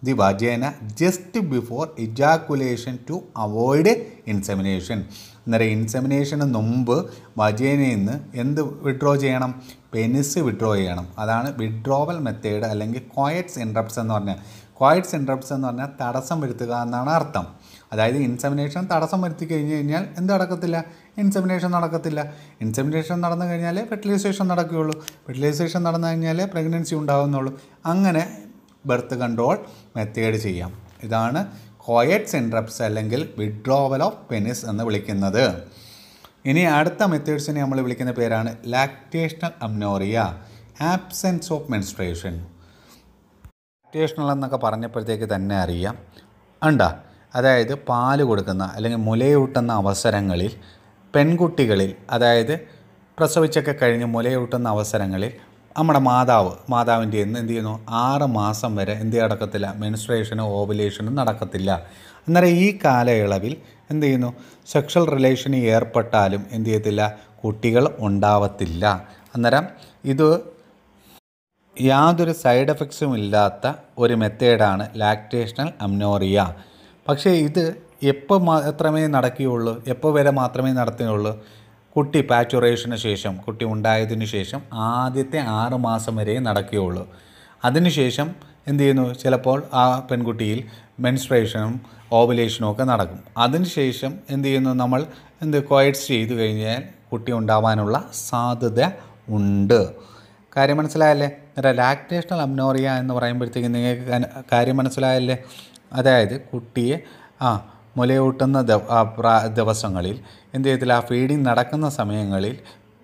Speaker 1: the vagina just before ejaculation to avoid insemination. അന്നേരം ഇൻസെമിനേഷന് മുമ്പ് വജേനയിൽ നിന്ന് എന്ത് വിഡ്രോ ചെയ്യണം? പെനിസ് വിഡ്രോ ചെയ്യണം. അതാണ് വിഡ്രോവൽ മെത്തേഡ് അല്ലെങ്കിൽ കോയിറ്റ്സ് ഇൻട്രപ്റ്റ്സ് എന്ന് പറഞ്ഞാൽ. കോയിറ്റ്സ് ഇൻട്രപ്റ്റ്സ് എന്ന് പറഞ്ഞാൽ തടസ്സം വരുത്തുക എന്നാണ് അർത്ഥം. അതായത് ഇൻസെമിനേഷൻ തടസ്സം വരുത്തി കഴിഞ്ഞാൽ എന്ത് നടക്കത്തില്ല? ഇൻസെമിനേഷൻ നടക്കത്തില്ല. ഇൻസെമിനേഷൻ നടന്നു കഴിഞ്ഞാലേ ഫെർട്ടിലൈസേഷൻ നടക്കുകയുള്ളൂ. ഫെർട്ടിലൈസേഷൻ നടന്നു കഴിഞ്ഞാലേ പ്രഗ്നൻസി ഉണ്ടാകുന്നുള്ളൂ. അങ്ങനെ ബർത്ത് കൺട്രോൾ മെത്തേഡ് ചെയ്യാം. ഇതാണ് കോയിറ്റ്സ് ഇൻട്രപ്റ്റ്സ് അല്ലെങ്കിൽ വിഡ്രോവൽ ഓഫ് പെനിസ് എന്ന് വിളിക്കുന്നത്. ഇനി അടുത്ത മെത്തേഡ്സിനെ നമ്മൾ വിളിക്കുന്ന പേരാണ് lactational amenorrhea, absence of menstruation. Lactational എന്നൊക്കെ പറഞ്ഞപ്പോഴത്തേക്ക് തന്നെ അറിയാം അതായത് പാല് കൊടുക്കുന്ന അല്ലെങ്കിൽ മുലയൂട്ടുന്ന അവസരങ്ങളിൽ പെൺകുട്ടികളിൽ, അതായത് പ്രസവിച്ചൊക്കെ കഴിഞ്ഞ് മുലയൂട്ടുന്ന അവസരങ്ങളിൽ നമ്മുടെ മാതാവിൻ്റെ എന്ത് ചെയ്യുന്നു 6 മാസം വരെ എന്ത് നടക്കത്തില്ല? മെൻസ്ട്രേഷനോ ഓവുലേഷനോ നടക്കത്തില്ല. അന്നേരം ഈ കാലയളവിൽ എന്ത് ചെയ്യുന്നു സെക്ഷൽ റിലേഷനിൽ ഏർപ്പെട്ടാലും എന്ത് ചെയ്യത്തില്ല? കുട്ടികൾ ഉണ്ടാവത്തില്ല. അന്നേരം ഇത് യാതൊരു സൈഡ് എഫക്ട്സും ഇല്ലാത്ത ഒരു മെത്തേഡാണ് ലാക്ടേഷണൽ അമ്നോറിയ. പക്ഷേ ഇത് എത്രമേ നടക്കുകയുള്ളൂ, എപ്പോൾ വരെ മാത്രമേ നടത്തുകയുള്ളൂ? കുട്ടി പാച്ചുറേഷന് ശേഷം, കുട്ടി ഉണ്ടായതിന് ശേഷം ആദ്യത്തെ 6 മാസം വരെ നടക്കുകയുള്ളൂ. അതിനുശേഷം എന്ത് ചെയ്യുന്നു? ചിലപ്പോൾ ആ പെൺകുട്ടിയിൽ മെൻസ്ട്രേഷനും ഓവുലേഷനും ഒക്കെ നടക്കും. അതിനുശേഷം എന്ത് ചെയ്യുന്നു? നമ്മൾ കോയിറ്റ്സ് ചെയ്തു കഴിഞ്ഞാൽ കുട്ടി ഉണ്ടാവാനുള്ള സാധ്യത ഉണ്ട്. കാര്യം മനസ്സിലായല്ലേ? ലാക്ടേഷണൽ അമ്നോറിയ എന്ന് പറയുമ്പോഴത്തേക്ക് നിങ്ങൾക്ക് കാര്യം മനസ്സിലായല്ലേ? അതായത് കുട്ടിയെ മുലയൂട്ടുന്ന ദിവസങ്ങളിൽ എന്ത് ചെയ്യത്തില്ല? ഫീഡിങ് നടക്കുന്ന സമയങ്ങളിൽ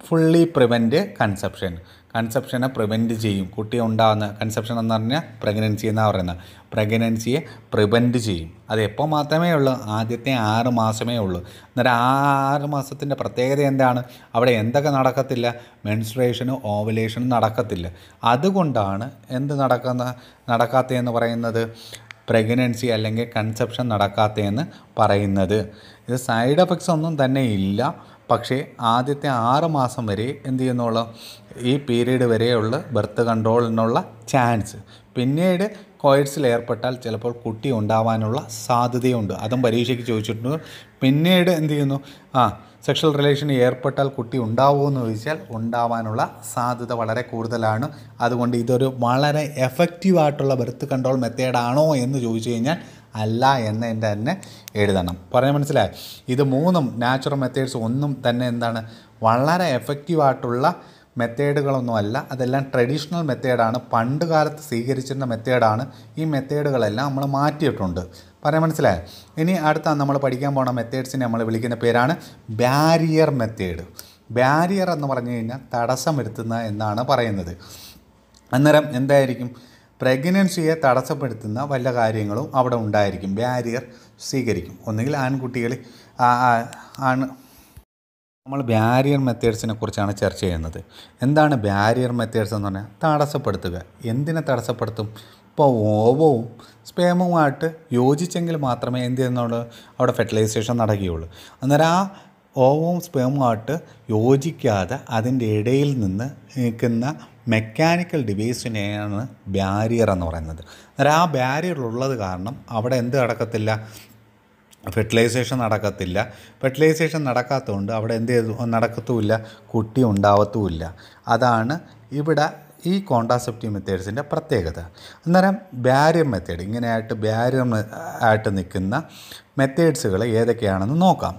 Speaker 1: ഫുള്ളി പ്രിവെൻറ്റ് കൺസെപ്ഷൻ. കൺസെപ്ഷനെ പ്രിവെൻറ്റ് ചെയ്യും. കുട്ടി ഉണ്ടാകുന്ന കൺസെപ്ഷൻ എന്ന് പറഞ്ഞാൽ പ്രഗ്നൻസി എന്നാണ് പറയുന്നത്. പ്രഗ്നൻസിയെ പ്രിവെൻറ്റ് ചെയ്യും. അത് എപ്പോൾ മാത്രമേ ഉള്ളൂ? ആദ്യത്തെ 6 മാസമേ ഉള്ളൂ. അന്നേരം ആ 6 മാസത്തിൻ്റെ പ്രത്യേകത എന്താണ്? അവിടെ എന്തൊക്കെ നടക്കത്തില്ല? മെൻസ്ട്രേഷനും ഓവുലേഷനും നടക്കത്തില്ല. അതുകൊണ്ടാണ് എന്ത് നടക്കാത്തതെന്ന് പറയുന്നത്? പ്രഗ്നൻസി അല്ലെങ്കിൽ കൺസെപ്ഷൻ നടക്കാത്തതെന്ന് പറയുന്നത്. ഇത് സൈഡ് എഫക്ട്സ് ഒന്നും തന്നെ ഇല്ല. പക്ഷേ ആദ്യത്തെ 6 മാസം വരെ എന്ത് ചെയ്യുന്നുള്ളൂ? ഈ പീരീഡ് വരെയുള്ള ബർത്ത് കൺട്രോളിനുള്ള ചാൻസ്. പിന്നീട് കോയിറ്റ്സിൽ ഏർപ്പെട്ടാൽ ചിലപ്പോൾ കുട്ടി ഉണ്ടാവാനുള്ള സാധ്യതയുണ്ട്. അതും പരീക്ഷയ്ക്ക് ചോദിച്ചിട്ടുണ്ട്. പിന്നീട് എന്ത് ചെയ്യുന്നു? സെക്ഷൽ റിലേഷന് ഏർപ്പെട്ടാൽ കുട്ടി ഉണ്ടാവുമെന്ന് ചോദിച്ചാൽ ഉണ്ടാവാനുള്ള സാധ്യത വളരെ കൂടുതലാണ്. അതുകൊണ്ട് ഇതൊരു വളരെ എഫക്റ്റീവായിട്ടുള്ള ബർത്ത് കൺട്രോൾ മെത്തേഡാണോ എന്ന് ചോദിച്ചു കഴിഞ്ഞാൽ അല്ല എന്ന് തന്നെ എഴുതണം. പറയാൻ മനസ്സിലായി? ഇത് 3 നാച്ചുറൽ മെത്തേഡ്സ് ഒന്നും തന്നെ എന്താണ് വളരെ എഫക്റ്റീവായിട്ടുള്ള മെത്തേഡുകളൊന്നുമല്ല. അതെല്ലാം ട്രഡീഷണൽ മെത്തേഡാണ്. പണ്ട് കാലത്ത് സ്വീകരിച്ചിരുന്ന മെത്തേഡാണ്. ഈ മെത്തേഡുകളെല്ലാം നമ്മൾ മാറ്റിയിട്ടുണ്ട്. പറയാൻ മനസ്സിലായോ? ഇനി അടുത്ത നമ്മൾ പഠിക്കാൻ പോകുന്ന മെത്തേഡ്സിനെ നമ്മൾ വിളിക്കുന്ന പേരാണ് ബാരിയർ മെത്തേഡ്. ബാരിയർ എന്ന് പറഞ്ഞു കഴിഞ്ഞാൽ തടസ്സം വരുത്തുന്ന എന്നാണ് പറയുന്നത്. അന്നേരം എന്തായിരിക്കും? പ്രഗ്നൻസിയെ തടസ്സപ്പെടുത്തുന്ന വല്ല കാര്യങ്ങളും അവിടെ ഉണ്ടായിരിക്കും. ബാരിയർ സ്വീകരിക്കും. ഒന്നുകിൽ ആൺകുട്ടികൾ നമ്മൾ ബാരിയർ മെത്തേഡ്സിനെ കുറിച്ചാണ് ചർച്ച ചെയ്യുന്നത്. എന്താണ് ബാരിയർ മെത്തേഡ്സ് എന്ന് പറഞ്ഞാൽ? തടസ്സപ്പെടുത്തുക. എന്തിനെ തടസ്സപ്പെടുത്തും? ഇപ്പോൾ ഓവവും സ്പേമുമായിട്ട് യോജിച്ചെങ്കിൽ മാത്രമേ എന്ത് ചെയ്യുന്നുള്ളൂ? അവിടെ ഫെർട്ടിലൈസേഷൻ നടക്കുകയുള്ളൂ. അന്നേരം ആ ഓവവും സ്പേമുമായിട്ട് യോജിക്കാതെ അതിൻ്റെ ഇടയിൽ നിന്ന് നിൽക്കുന്ന മെക്കാനിക്കൽ ഡിവൈസിനെയാണ് ബാരിയർ എന്ന് പറയുന്നത്. അന്നേരം ആ ബാരിയർ ഉള്ളത് കാരണം അവിടെ എന്ത് നടക്കത്തില്ല? ഫെർട്ടിലൈസേഷൻ നടക്കത്തില്ല. ഫെർട്ടിലൈസേഷൻ നടക്കാത്തതുകൊണ്ട് അവിടെ എന്ത് നടക്കത്തുമില്ല? കുട്ടി ഉണ്ടാവത്തുമില്ല. അതാണ് ഇവിടെ ഈ കോൺട്രാസെപ്റ്റീവ് മെത്തേഡ്സിൻ്റെ പ്രത്യേകത. അന്നേരം ബാരിയർ മെത്തേഡ് ഇങ്ങനെയായിട്ട് ബാരിയർ ആയിട്ട് നിൽക്കുന്ന മെത്തേഡ്സുകൾ ഏതൊക്കെയാണെന്ന് നോക്കാം.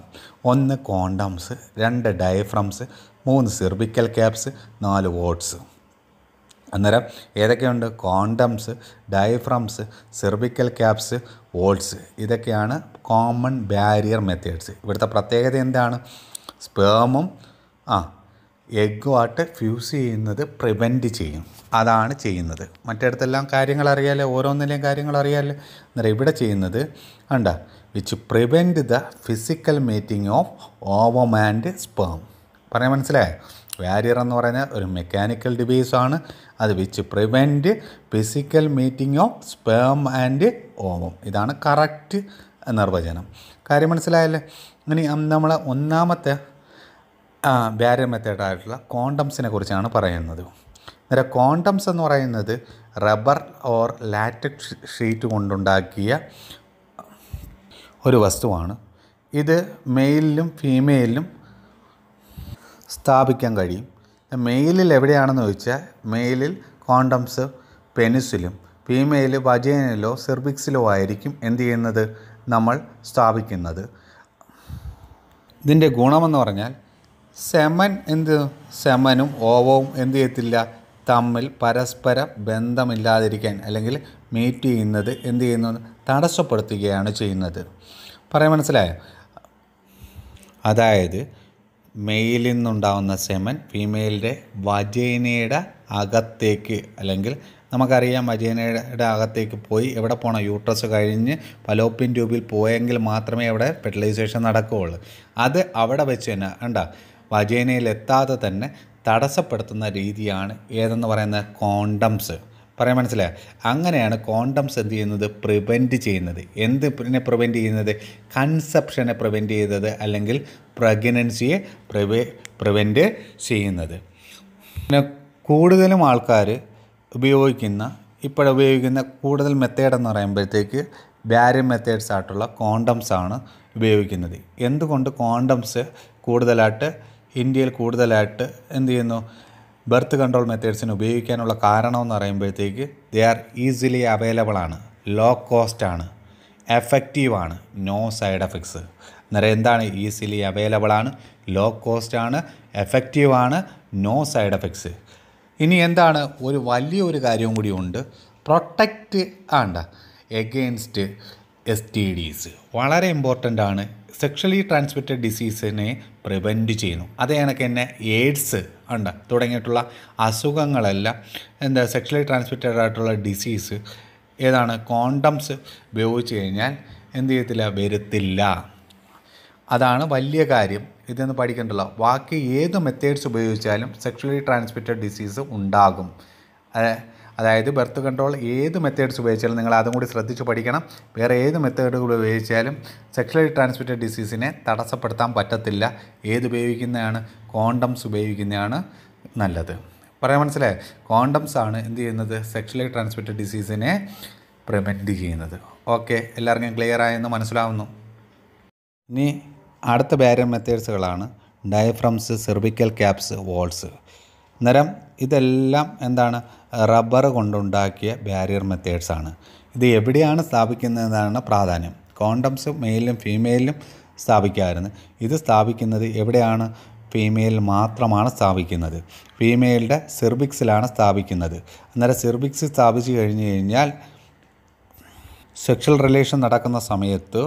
Speaker 1: 1 condoms, 2 diaphragms, 3 cervical caps, 4 vaults. അന്നേരം ഏതൊക്കെയുണ്ട്? Condoms, diaphragms, cervical caps, vaults. ഇതൊക്കെയാണ് കോമൺ ബാരിയർ മെത്തേഡ്സ്. ഇവിടുത്തെ പ്രത്യേകത എന്താണ്? സ്പേമും എഗ്ഗുമായിട്ട് ഫ്യൂസ് ചെയ്യുന്നത് പ്രിവെൻറ്റ് ചെയ്യും. അതാണ് ചെയ്യുന്നത്. മറ്റിടത്തെല്ലാം കാര്യങ്ങൾ അറിയാമല്ലോ, ഓരോന്നിലെയും കാര്യങ്ങൾ അറിയാമല്ലോ. അന്നേരം ഇവിടെ ചെയ്യുന്നത് which prevent the physical meeting of ovum and sperm. പറയാൻ മനസ്സിലായോ? ബാരിയർ എന്ന് പറയുന്നത് ഒരു മെക്കാനിക്കൽ ഡിവൈസാണ്. അത് which prevent physical meeting of sperm and ovum. ഇതാണ് കറക്റ്റ് നിർവചനം. കാര്യം മനസ്സിലായല്ലേ? ഇനി നമ്മൾ ഒന്നാമത്തെ ബാരിയർ മെത്തേഡായിട്ടുള്ള കോണ്ടംസിനെ കുറിച്ചാണ് പറയുന്നത്. അന്നേരം കോണ്ടംസ് എന്ന് പറയുന്നത് റബ്ബർ ഓർ ലാറ്റക്സ് ഷീറ്റ് കൊണ്ടുണ്ടാക്കിയ ഒരു വസ്തുവാണ്. ഇത് മെയിലിലും ഫീമെയിലിലും സ്ഥാപിക്കാൻ കഴിയും. മെയിലിൽ എവിടെയാണെന്ന് ചോദിച്ചാൽ മെയിലിൽ കോണ്ടംസ് പെനിസിലും ഫീമെയിൽ വജൈനയിലോ സെർവിക്സിലോ ആയിരിക്കും എന്ത് ചെയ്യുന്നത്? നമ്മൾ സ്ഥാപിക്കുന്നത്. ഇതിൻ്റെ ഗുണമെന്ന് പറഞ്ഞാൽ സെമനും ഓവവും എന്ത് ചെയ്യത്തില്ല? തമ്മിൽ പരസ്പര ബന്ധമില്ലാതിരിക്കാൻ അല്ലെങ്കിൽ മീറ്റ് ചെയ്യുന്നത് എന്ത് ചെയ്യുന്നു? തടസ്സപ്പെടുത്തുകയാണ് ചെയ്യുന്നത്. പറയാൻ മനസ്സിലായോ? അതായത് മെയിലിൽ നിന്നുണ്ടാകുന്ന സെമൻ ഫീമെയിലിൻ്റെ വജൈനയുടെ അകത്തേക്ക്, അല്ലെങ്കിൽ നമുക്കറിയാം വജൈനയുടെ അകത്തേക്ക് പോയി എവിടെ പോകണം? യൂട്രസ് കഴിഞ്ഞ് ഫലോപ്പിയൻ ട്യൂബിൽ പോയെങ്കിൽ മാത്രമേ അവിടെ ഫെർട്ടിലൈസേഷൻ നടക്കുകയുള്ളൂ. അത് അവിടെ വെച്ച് തന്നെ വജൈനയിൽ എത്താതെ തന്നെ തടസ്സപ്പെടുത്തുന്ന രീതിയാണ് ഏതെന്ന് പറയുന്നത്? കോണ്ടംസ്. പറയാൻ മനസ്സിലായോ? അങ്ങനെയാണ് കോണ്ടംസ് എന്ത് ചെയ്യുന്നത്? പ്രിവെൻറ്റ് ചെയ്യുന്നത്. എന്തിനെ പ്രിവെൻറ്റ് ചെയ്യുന്നത്? കൺസെപ്ഷനെ പ്രിവെൻറ്റ് ചെയ്തത് അല്ലെങ്കിൽ പ്രഗ്നൻസിയെ പ്രിവെൻറ്റ് ചെയ്യുന്നത്. പിന്നെ കൂടുതലും ആൾക്കാർ ഇപ്പോഴുപയോഗിക്കുന്ന കൂടുതൽ മെത്തേഡ് എന്ന് പറയുമ്പോഴത്തേക്ക് ബാരിയർ മെത്തേഡ്സ് ആയിട്ടുള്ള കോണ്ടംസാണ് ഉപയോഗിക്കുന്നത്. എന്തുകൊണ്ട് കോണ്ടംസ് കൂടുതലായിട്ട് ഇന്ത്യയിൽ കൂടുതലായിട്ട് എന്ത് ചെയ്യുന്നു? ബർത്ത് കൺട്രോൾ മെത്തേഡ്സിന് ഉപയോഗിക്കാനുള്ള കാരണം എന്ന് പറയുമ്പോഴത്തേക്ക് ദേ ആർ ഈസിലി അവൈലബിൾ ആണ്, ലോ കോസ്റ്റ് ആണ്, എഫക്റ്റീവാണ്, നോ സൈഡ് എഫക്ട്സ്. അന്നേരം എന്താണ്? ഈസിലി അവൈലബിൾ ആണ്, ലോ കോസ്റ്റ് ആണ്, എഫക്റ്റീവാണ്, നോ സൈഡ് എഫക്ട്സ്. ഇനി എന്താണ്? വലിയൊരു കാര്യവും കൂടി ഉണ്ട്. Protect against STDs. വളരെ ഇമ്പോർട്ടൻ്റ് ആണ്. സെക്ഷലി ട്രാൻസ്മിറ്റഡ് ഡിസീസിനെ പ്രിവെൻറ്റ് ചെയ്യുന്നു. അതേ കണക്ക് തന്നെ എയ്ഡ്സ് ഉണ്ട് തുടങ്ങിയിട്ടുള്ള അസുഖങ്ങളെല്ലാം സെക്ഷലി ട്രാൻസ്മിറ്റഡ് ആയിട്ടുള്ള ഡിസീസ് ഏതാണ് കോണ്ടംസ് ഉപയോഗിച്ച് കഴിഞ്ഞാൽ എന്ത് ചെയ്യത്തില്ല, വരുത്തില്ല. അതാണ് വലിയ കാര്യം. ഇതൊന്ന് പഠിക്കണ്ടല്ലോ. ബാക്കി ഏത് മെത്തേഡ്സ് ഉപയോഗിച്ചാലും സെക്ഷലി ട്രാൻസ്മിറ്റഡ് ഡിസീസ് ഉണ്ടാകും. അതായത് ബർത്ത് കൺട്രോൾ ഏത് മെത്തേഡ്സ് ഉപയോഗിച്ചാലും നിങ്ങൾ അതും കൂടി ശ്രദ്ധിച്ച് പഠിക്കണം. വേറെ ഏത് മെത്തേഡുകൾ ഉപയോഗിച്ചാലും സെക്ഷലി ട്രാൻസ്മിറ്റഡ് ഡിസീസിനെ തടസ്സപ്പെടുത്താൻ പറ്റത്തില്ല. ഉപയോഗിക്കുന്നതാണ് കോണ്ടംസ് ഉപയോഗിക്കുന്നതാണ് നല്ലത്. പറയാൻ മനസ്സിലായി? കോണ്ടംസ് ആണ് എന്ത് ചെയ്യുന്നത്, സെക്ഷലി ട്രാൻസ്മിറ്റഡ് ഡിസീസിനെ പ്രിവെൻറ്റ് ചെയ്യുന്നത്. ഓക്കെ, എല്ലാവർക്കും ക്ലിയർ ആയെന്ന് മനസ്സിലാവുന്നു. ഇനി അടുത്ത ബാരിയർ മെത്തേഡ്സുകളാണ് ഡയഫ്രംസ്, സെർവിക്കൽ ക്യാപ്സ്, വോൾസ്. അന്നേരം ഇതെല്ലാം എന്താണ്, റബ്ബർ കൊണ്ടുണ്ടാക്കിയ ബാരിയർ മെത്തേഡ്സാണ്. ഇത് എവിടെയാണ് സ്ഥാപിക്കുന്നതെന്നാണ് പ്രാധാന്യം. കോണ്ടംസ് മെയിലിലും ഫീമെയിലിലും സ്ഥാപിക്കാമായിരുന്നു. ഇത് സ്ഥാപിക്കുന്നത് എവിടെയാണ്, ഫീമെയിൽ മാത്രമാണ് സ്ഥാപിക്കുന്നത്. ഫീമെയിലിൻ്റെ സെർവിക്സിലാണ് സ്ഥാപിക്കുന്നത്. അന്നേരം സെർവിക്സ് സ്ഥാപിച്ചു കഴിഞ്ഞ് കഴിഞ്ഞാൽ സെക്ഷൽ റിലേഷൻ നടക്കുന്ന സമയത്ത്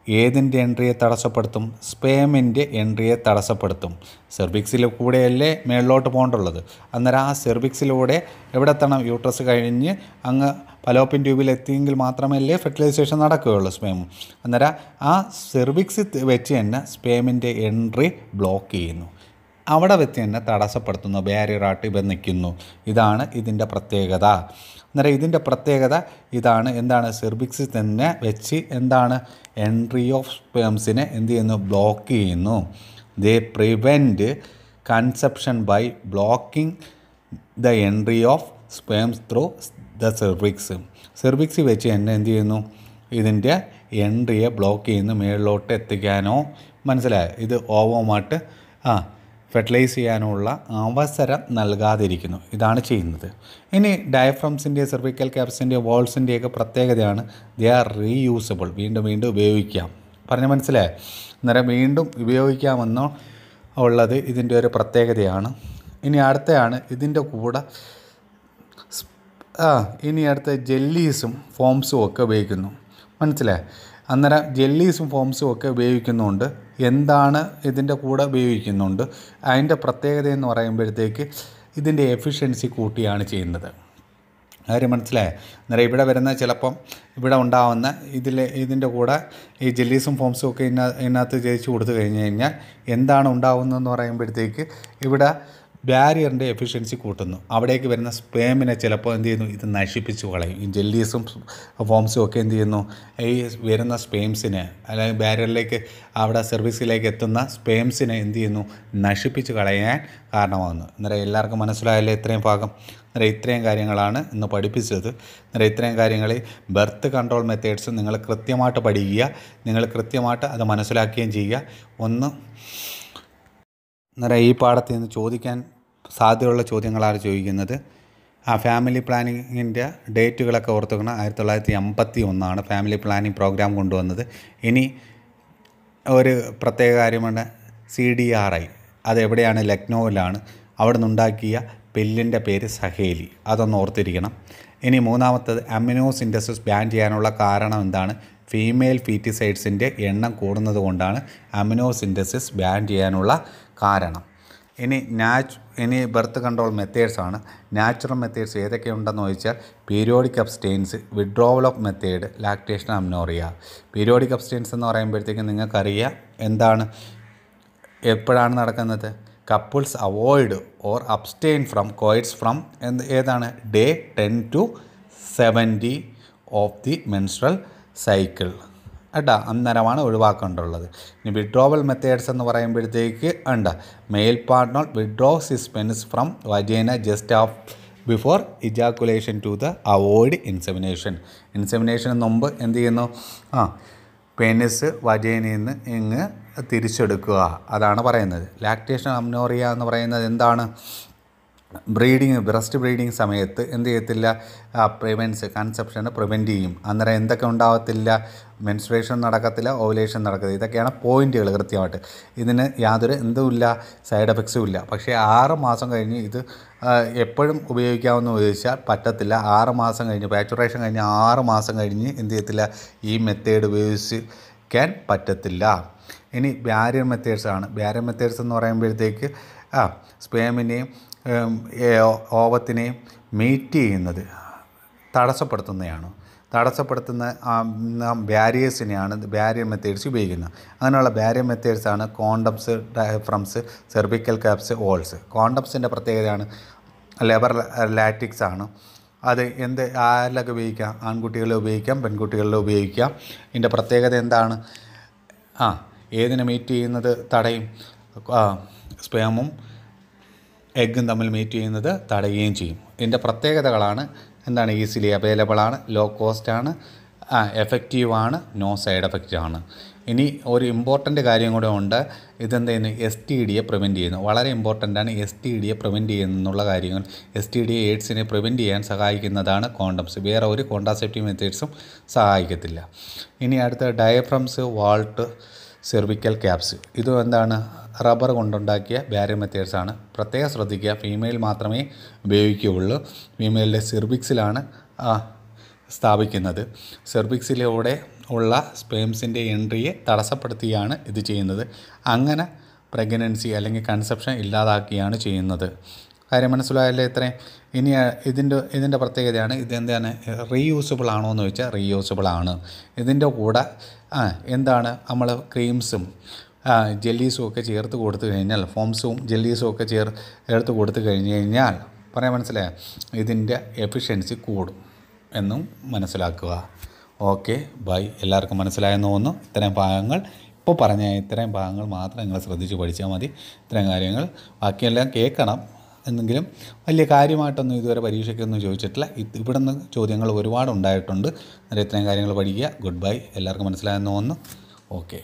Speaker 1: ഏതിൻ്റെ എൻട്രിയെ തടസ്സപ്പെടുത്തും, സ്പേമിൻ്റെ എൻട്രിയെ തടസ്സപ്പെടുത്തും. സെർവിക്സിൽ കൂടെയല്ലേ മേളിലോട്ട് പോകേണ്ടുള്ളത്. അന്നേരം ആ സെർവിക്സിലൂടെ എവിടെ എത്തണം, യൂട്രസ് കഴിഞ്ഞ് അങ്ങ് ഫലോപ്പിൻ ട്യൂബിൽ എത്തിയെങ്കിൽ മാത്രമല്ലേ ഫെർട്ടിലൈസേഷൻ നടക്കുകയുള്ളൂ സ്പേം. അന്നേരം ആ സെർവിക്സ് വെച്ച് തന്നെ സ്പേമിൻ്റെ എൻട്രി ബ്ലോക്ക് ചെയ്യുന്നു. അവിടെ വെച്ച് തന്നെ തടസ്സപ്പെടുത്തുന്നു, ബാരിയറായിട്ട് ഇവ നിൽക്കുന്നു. ഇതാണ് ഇതിൻ്റെ പ്രത്യേകത. അന്നേരം ഇതിൻ്റെ പ്രത്യേകത ഇതാണ്. എന്താണ്, സെർവിക്സിൽ തന്നെ വെച്ച് എന്താണ് എൻട്രി ഓഫ് സ്പേംസിനെ എന്ത് ചെയ്യുന്നു, ബ്ലോക്ക് ചെയ്യുന്നു. They prevent conception by blocking the entry of sperms through the cervix. Cervix വെച്ച് തന്നെ എന്ത് ചെയ്യുന്നു, ഇതിൻ്റെ എൻട്രിയെ ബ്ലോക്ക് ചെയ്യുന്നു, മേളിലോട്ട് എത്തിക്കാനോ, മനസ്സിലായോ, ഇത് ഓവമായിട്ട് ഫെർട്ടിലൈസ് ചെയ്യാനുള്ള അവസരം നൽകാതിരിക്കുന്നു. ഇതാണ് ചെയ്യുന്നത്. ഇനി ഡയഫ്രംസിൻ്റെ, സെർവിക്കൽ ക്യാപ്സിൻ്റെ, വോൾസിൻ്റെയൊക്കെ പ്രത്യേകതയാണ് ദേ ആർ റീയൂസബിൾ. വീണ്ടും വീണ്ടും ഉപയോഗിക്കാം. പറഞ്ഞ് മനസ്സിലായോ? അന്നേരം വീണ്ടും ഉപയോഗിക്കാമെന്നോ ഉള്ളത് ഇതിൻ്റെ ഒരു പ്രത്യേകതയാണ്. ഇനി അടുത്തയാണ് ഇതിൻ്റെ കൂടെ ഇനി അടുത്ത ജെല്ലീസും ഫോംസും ഒക്കെ ഉപയോഗിക്കുന്നു. മനസ്സിലായോ? അന്നേരം ജെല്ലീസും ഫോംസും ഒക്കെ ഉപയോഗിക്കുന്നുണ്ട്. എന്താണ് ഇതിൻ്റെ കൂടെ ഉപയോഗിക്കുന്നുണ്ട്, അതിൻ്റെ പ്രത്യേകത എന്ന് പറയുമ്പോഴത്തേക്ക് ഇതിൻ്റെ എഫിഷ്യൻസി കൂട്ടിയാണ് ചെയ്യുന്നത്. കാര്യം മനസ്സിലായോ? അന്നേരം ഇവിടെ വരുന്ന ചിലപ്പം ഇവിടെ ഉണ്ടാവുന്ന ഇതിൻ്റെ കൂടെ ഈ ജെല്ലീസും ഫോംസും ഒക്കെ ഇതിനകത്ത് ജയിച്ച് കൊടുത്തു കഴിഞ്ഞ് കഴിഞ്ഞാൽ എന്താണ് ഉണ്ടാകുന്നതെന്ന് പറയുമ്പോഴത്തേക്ക് ഇവിടെ ബാരിയറിൻ്റെ എഫിഷ്യൻസി കൂട്ടുന്നു. അവിടേക്ക് വരുന്ന സ്പേമിനെ ചിലപ്പോൾ എന്ത് ചെയ്യുന്നു, ഇത് നശിപ്പിച്ച് കളയും. ഈ ജെല്ലീസും ഫോംസും ഒക്കെ എന്ത് ചെയ്യുന്നു, ഈ വരുന്ന സ്പേംസിനെ അല്ലെങ്കിൽ ബാരിയറിലേക്ക് അവിടെ സർവീസിലേക്ക് എത്തുന്ന സ്പേംസിനെ എന്ത് ചെയ്യുന്നു, നശിപ്പിച്ച് കളയാൻ കാരണമാകുന്നു. അന്നേരം എല്ലാവർക്കും മനസ്സിലായല്ലേ ഇത്രയും ഭാഗം? അന്നേരം ഇത്രയും കാര്യങ്ങളാണ് ഇന്ന് പഠിപ്പിച്ചത്. അന്നേരം ഇത്രയും കാര്യങ്ങൾ ബർത്ത് കൺട്രോൾ മെത്തേഡ്സ് നിങ്ങൾ കൃത്യമായിട്ട് പഠിക്കുക, നിങ്ങൾ കൃത്യമായിട്ട് അത് മനസ്സിലാക്കുകയും ചെയ്യുക. അന്നേരം ഈ പാഠത്തിൽ നിന്ന് ചോദിക്കാൻ സാധ്യതയുള്ള ചോദ്യങ്ങളാണ് ചോദിക്കുന്നത്. ഫാമിലി പ്ലാനിങ്ങിൻ്റെ ഡേറ്റുകളൊക്കെ ഓർത്തുക്കണം. 1951 ഫാമിലി പ്ലാനിങ് പ്രോഗ്രാം കൊണ്ടുവന്നത്. ഇനി ഒരു പ്രത്യേക കാര്യമുണ്ട്, CDRI. അതെവിടെയാണ്, ലക്നൗവിലാണ്. അവിടെ നിന്നുണ്ടാക്കിയ പില്ലിൻ്റെ പേര് സഹേലി. അതൊന്ന് ഓർത്തിരിക്കണം. ഇനി മൂന്നാമത്തത്, അമിനോ സിന്തസിസ് ബാൻ ചെയ്യാനുള്ള കാരണം എന്താണ്, ഫീമെയിൽ ഫീറ്റിസൈഡ്സിൻ്റെ എണ്ണം കൂടുന്നത് കൊണ്ടാണ് അമിനോ സിന്തസിസ് ബാൻ ചെയ്യാനുള്ള കാരണം. ഇനി ബർത്ത് കൺട്രോൾ മെത്തേഡ്സാണ്. നാച്ചുറൽ മെത്തേഡ്സ് ഏതൊക്കെയുണ്ടെന്ന് ചോദിച്ചാൽ periodic abstains, withdrawal of method, lactation amenorrhea. Periodic abstains എന്ന് പറയുമ്പോഴത്തേക്കും നിങ്ങൾക്കറിയാം എന്താണ്, എപ്പോഴാണ് നടക്കുന്നത്, couples avoid or abstain from coitus from ഏതാണ്, day 10 to 70 of the menstrual cycle കേട്ടോ. അന്നേരമാണ് ഒഴിവാക്കേണ്ടുള്ളത്. ഇനി വിഡ്രോവൽ മെത്തേഡ്സ് എന്ന് പറയുമ്പോഴത്തേക്ക് male partner withdraws his penis from vagina just before ejaculation to the avoid insemination. ഇൻസെമിനേഷന് മുമ്പ് എന്ത് ചെയ്യുന്നു, പെനിസ് വജൈനയിൽ നിന്ന് ഇങ്ങ് തിരിച്ചെടുക്കുക. അതാണ് പറയുന്നത്. ലാക്ടേഷൻ അമ്നോറിയ എന്ന് പറയുന്നത് എന്താണ്, ബ്രസ്റ്റ് ബ്രീഡിങ് സമയത്ത് എന്ത് ചെയ്യത്തില്ല, കൺസെപ്ഷനെ പ്രിവെൻറ്റ് ചെയ്യും. അന്നേരം എന്തൊക്കെ ഉണ്ടാകത്തില്ല, മെൻസ്ട്രേഷൻ നടക്കത്തില്ല, ഓവുലേഷൻ നടക്കത്തില്ല. ഇതൊക്കെയാണ് പോയിൻറ്റുകൾ കൃത്യമായിട്ട്. ഇതിന് യാതൊരു എന്തുമില്ല, സൈഡ് എഫക്ട്സും ഇല്ല. പക്ഷേ 6 മാസം കഴിഞ്ഞ് ഇത് എപ്പോഴും ഉപയോഗിക്കാമെന്ന് ചോദിച്ചാൽ പറ്റത്തില്ല. 6 മാസം കഴിഞ്ഞ്, പാച്ചുറേഷൻ കഴിഞ്ഞ് 6 മാസം കഴിഞ്ഞ് എന്ത് ചെയ്യത്തില്ല, ഈ മെത്തേഡ് ഉപയോഗിക്കാൻ പറ്റത്തില്ല. ഇനി ബാരിയർ മെത്തേഡ്സാണ്. ബാരിയർ മെത്തേഡ്സ് എന്ന് പറയുമ്പോഴത്തേക്ക് സ്പേമിനെയും ഓവത്തിനെയും മീറ്റ് ചെയ്യുന്നത് തടസ്സപ്പെടുത്തുന്ന ബാരിയേഴ്സിനെയാണ് ബാരിയർ മെത്തേഡ്സ് ഉപയോഗിക്കുന്നത്. അങ്ങനെയുള്ള ബാരിയർ മെത്തേഡ്സാണ് കോണ്ടംസ്, ഡയഫ്രംസ്, സെർവിക്കൽ ക്യാപ്സ്, ഓൾസ്. കോണ്ടംസിൻ്റെ പ്രത്യേകതയാണ് ലെബർ ലാറ്റിക്സ് ആണ്. അത് ആരിലൊക്കെ ഉപയോഗിക്കാം? ആൺകുട്ടികളിൽ ഉപയോഗിക്കാം, പെൺകുട്ടികളിൽ ഉപയോഗിക്കാം. ഇതിൻ്റെ പ്രത്യേകത എന്താണ്? ഏതിനെ മീറ്റ് ചെയ്യുന്നത് തടയും? സ്പേമും എഗ്ഗും തമ്മിൽ മീറ്റ് ചെയ്യുന്നത് തടയുകയും ചെയ്യും. ഇതിൻ്റെ പ്രത്യേകതകളാണ് എന്താണ്? ഈസിലി അവൈലബിൾ ആണ്, ലോ കോസ്റ്റ് ആണ്, എഫക്റ്റീവാണ്, നോ സൈഡ് എഫക്റ്റ് ആണ്. ഇനി ഒരു ഇമ്പോർട്ടൻ്റ് കാര്യം കൂടെ ഉണ്ട്. ഇതെന്ത് ചെയ്യുന്നു? STDയെ പ്രിവെൻറ്റ് ചെയ്യുന്നു. വളരെ ഇമ്പോർട്ടൻ്റാണ് STDയെ പ്രിവെൻറ്റ് ചെയ്യുന്നുള്ള കാര്യങ്ങൾ. STD എയ്ഡ്സിനെ പ്രിവെൻറ്റ് ചെയ്യാൻ സഹായിക്കുന്നതാണ് കോണ്ടംസ്. വേറെ ഒരു കോൺട്രാസെപ്റ്റീവ് മെത്തേഡ്സും സഹായിക്കത്തില്ല. ഇനി അടുത്ത ഡയഫ്രംസ്, വാൾട്ട്, സെർവിക്കൽ ക്യാപ്സ്. ഇതും എന്താണ്? റബ്ബർ കൊണ്ടുണ്ടാക്കിയ ബാരിയർ മെത്തേഡ്സാണ്. പ്രത്യേകം ശ്രദ്ധിക്കുക, ഫീമെയിൽ മാത്രമേ ഉപയോഗിക്കുകയുള്ളൂ. ഫീമെയിലിൻ്റെ സെർവിക്സിലാണ് സ്ഥാപിക്കുന്നത്. സെർവിക്സിലൂടെ ഉള്ള സ്പേംസിൻ്റെ എൻട്രിയെ തടസ്സപ്പെടുത്തിയാണ് ഇത് ചെയ്യുന്നത്. അങ്ങനെ പ്രഗ്നൻസി അല്ലെങ്കിൽ കൺസെപ്ഷൻ ഇല്ലാതാക്കിയാണ് ചെയ്യുന്നത്. കാര്യം മനസ്സിലായല്ലേ ഇത്രയും? ഇനി ഇതിൻ്റെ പ്രത്യേകതയാണ് ഇതെന്താണ്? റീയൂസബിൾ ആണോ എന്ന് ചോദിച്ചാൽ റീയൂസബിൾ ആണ്. ഇതിൻ്റെ കൂടെ എന്താണ്? നമ്മൾ ക്രീംസും ജെല്ലീസും ഒക്കെ ചേർത്ത് കൊടുത്തു കഴിഞ്ഞാൽ, ഫോംസും ജെല്ലീസും ഒക്കെ ചേർത്ത് കൊടുത്തു കഴിഞ്ഞാൽ പറയാൻ മനസ്സിലായോ? ഇതിൻ്റെ എഫിഷ്യൻസി കൂടും എന്നും മനസ്സിലാക്കുക. Okay, bye. എല്ലാവർക്കും മനസ്സിലായെന്ന് തോന്നുന്നു. ഇത്രയും ഭാഗങ്ങൾ മാത്രം നിങ്ങൾ ശ്രദ്ധിച്ച് പഠിച്ചാൽ മതി. ഇത്രയും കാര്യങ്ങൾ ബാക്കിയെല്ലാം കേൾക്കണം. എന്നെങ്കിലും വലിയ കാര്യമായിട്ടൊന്നും ഇതുവരെ പരീക്ഷയ്ക്കൊന്നും ചോദിച്ചിട്ടില്ല. ഇവിടെ നിന്ന് ചോദ്യങ്ങൾ ഒരുപാട് ഉണ്ടായിട്ടുണ്ട്. അന്നേരം ഇത്രയും കാര്യങ്ങൾ പഠിക്കുക. Good bye. എല്ലാവർക്കും മനസ്സിലായെന്ന് തോന്നുന്നു. ഓക്കെ.